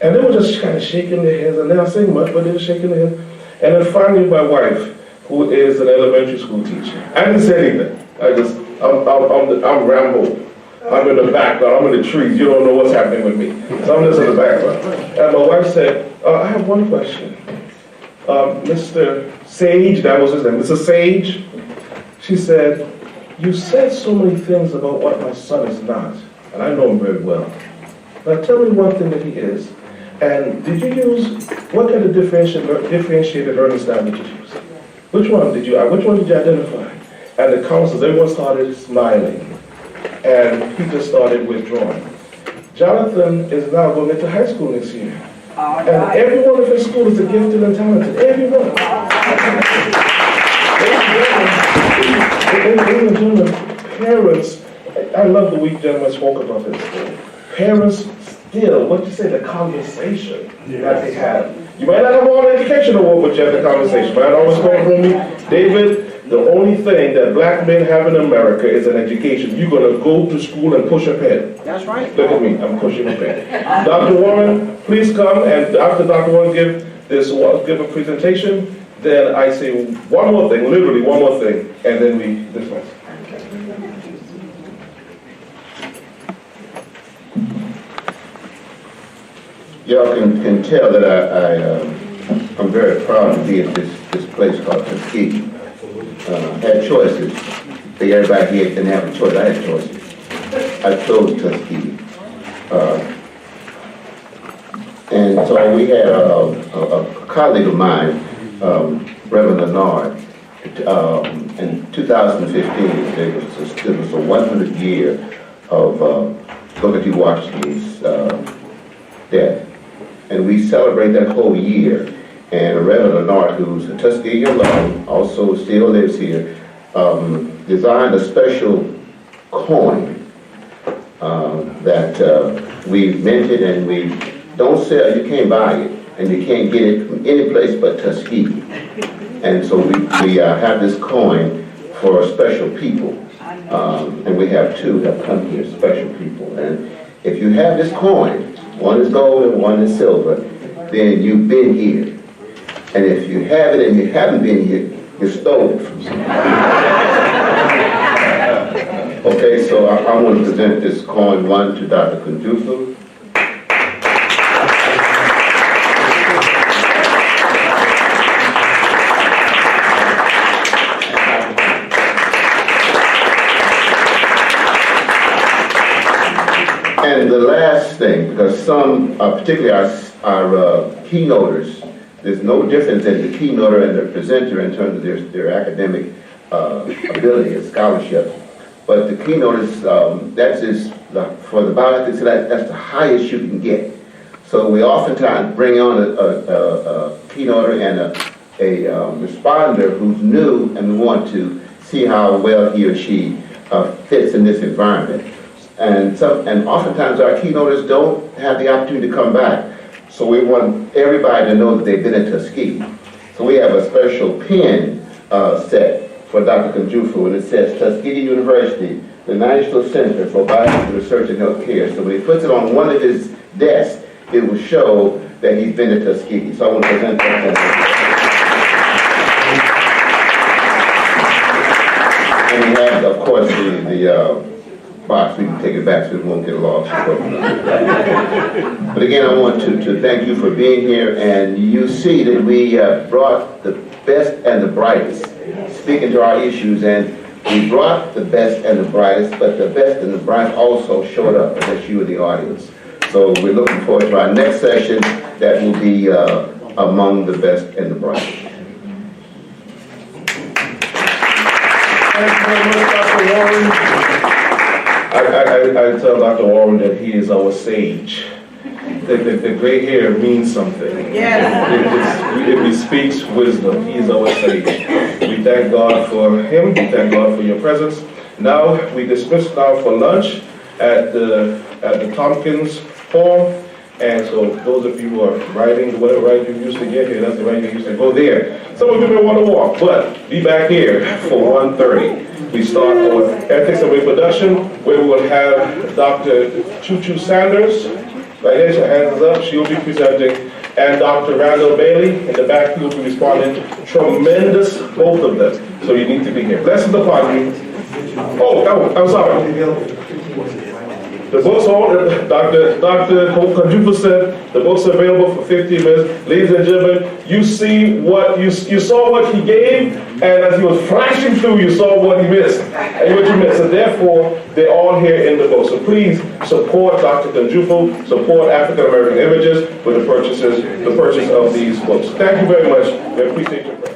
And they were just kind of shaking their heads, and they're not saying much, but they were shaking their heads. And then finally my wife, who is an elementary school teacher, I didn't say anything. I'm Rambo. I'm in the background, I'm in the trees, you don't know what's happening with me. So I'm just in the background. And my wife said, I have one question. Mr. Sage, that was his name, Mr. Sage, she said, you said so many things about what my son is not, and I know him very well. Now tell me one thing that he is. And did you use, what kind of differentiated learning style did you use? Which one did you identify? And the counselors, everyone started smiling. And he just started withdrawing. Jonathan is now going into high school next year. And every one of his schools is gifted and talented. Every one. Ladies and gentlemen, parents, I love the way gentlemen spoke about this. Parents still, what you say, the conversation that they have. You might not have all the education award, but you have the conversation. Might always go from me, David, the only thing that black men have in America is an education. You're going to go to school and push a pen. That's right. Look at me, I'm pushing a pen. Dr. Warren, please come, and after Dr. Warren give a presentation, then I say one more thing, literally one more thing, and then we dismiss. y'all can tell that I'm very proud to be at this place called Tuskegee. Had choices. Everybody here didn't have a choice. I had choices. I chose Tuskegee. And so we had a colleague of mine, Reverend Lenai, in 2015, it was a 100 year of Booker T. Washington's death. And we celebrate that whole year. And Reverend Lenai, who's a Tuskegee alum, also still lives here, designed a special coin that we minted, and we don't sell. You can't buy it, and you can't get it from any place but Tuskegee. And so we have this coin for special people, and we have two that come here, special people. And if you have this coin, one is gold and one is silver, then you've been here. And if you have it and you haven't been here, you stole it from somebody. Okay, so I want to present this coin, one to Dr. Kunjufu. And the last thing, because some, particularly our keynoters, there's no difference in the keynoter and the presenter in terms of their academic ability and scholarship. But the keynoters, that's just, for the bioethics, that's the highest you can get. So we oftentimes bring on a keynoter and a responder who's new, and we want to see how well he or she fits in this environment. And oftentimes our keynoters don't have the opportunity to come back. So we want everybody to know that they've been at Tuskegee. So we have a special pin set for Dr. Kunjufu, and it says Tuskegee University, the National Center for Biomedical Research and Healthcare. So when he puts it on one of his desks, it will show that he's been at Tuskegee. So I want to present that. And we have, of course, the box. We can take it back so it won't get lost. But again, I want to thank you for being here. And you see that we brought the best and the brightest speaking to our issues. And we brought the best and the brightest, but the best and the brightest also showed up, and that's you in the audience. So we're looking forward to our next session that will be among the best and the brightest. Thank you very much, Dr. Warren. I tell Dr. Warren that he is our sage. The gray hair means something. Yes. It bespeaks wisdom. He is our sage. We thank God for him. We thank God for your presence. Now we dismiss now for lunch at the Tompkins Hall. And so those of you who are riding, whatever ride you used to get here, that's the ride you used to go there. Some of you may want to walk, but be back here for 1:30. We start with ethics and reproduction, where we will have Dr. Choo Sanders. Right there, her hands is up. She will be presenting. And Dr. Randall Bailey in the back, he will be responding. Tremendous, both of them. So you need to be here. Blessings upon you. Oh, I'm sorry. The books are, Dr. Kunjufu said, the books are available for 15 minutes. Ladies and gentlemen, you see what, you saw what he gave, and as he was flashing through, you saw what he missed, and what you missed. And therefore, they're all here in the book. So please support Dr. Kunjufu, support African American Images with the purchase of these books. Thank you very much. We appreciate your presence.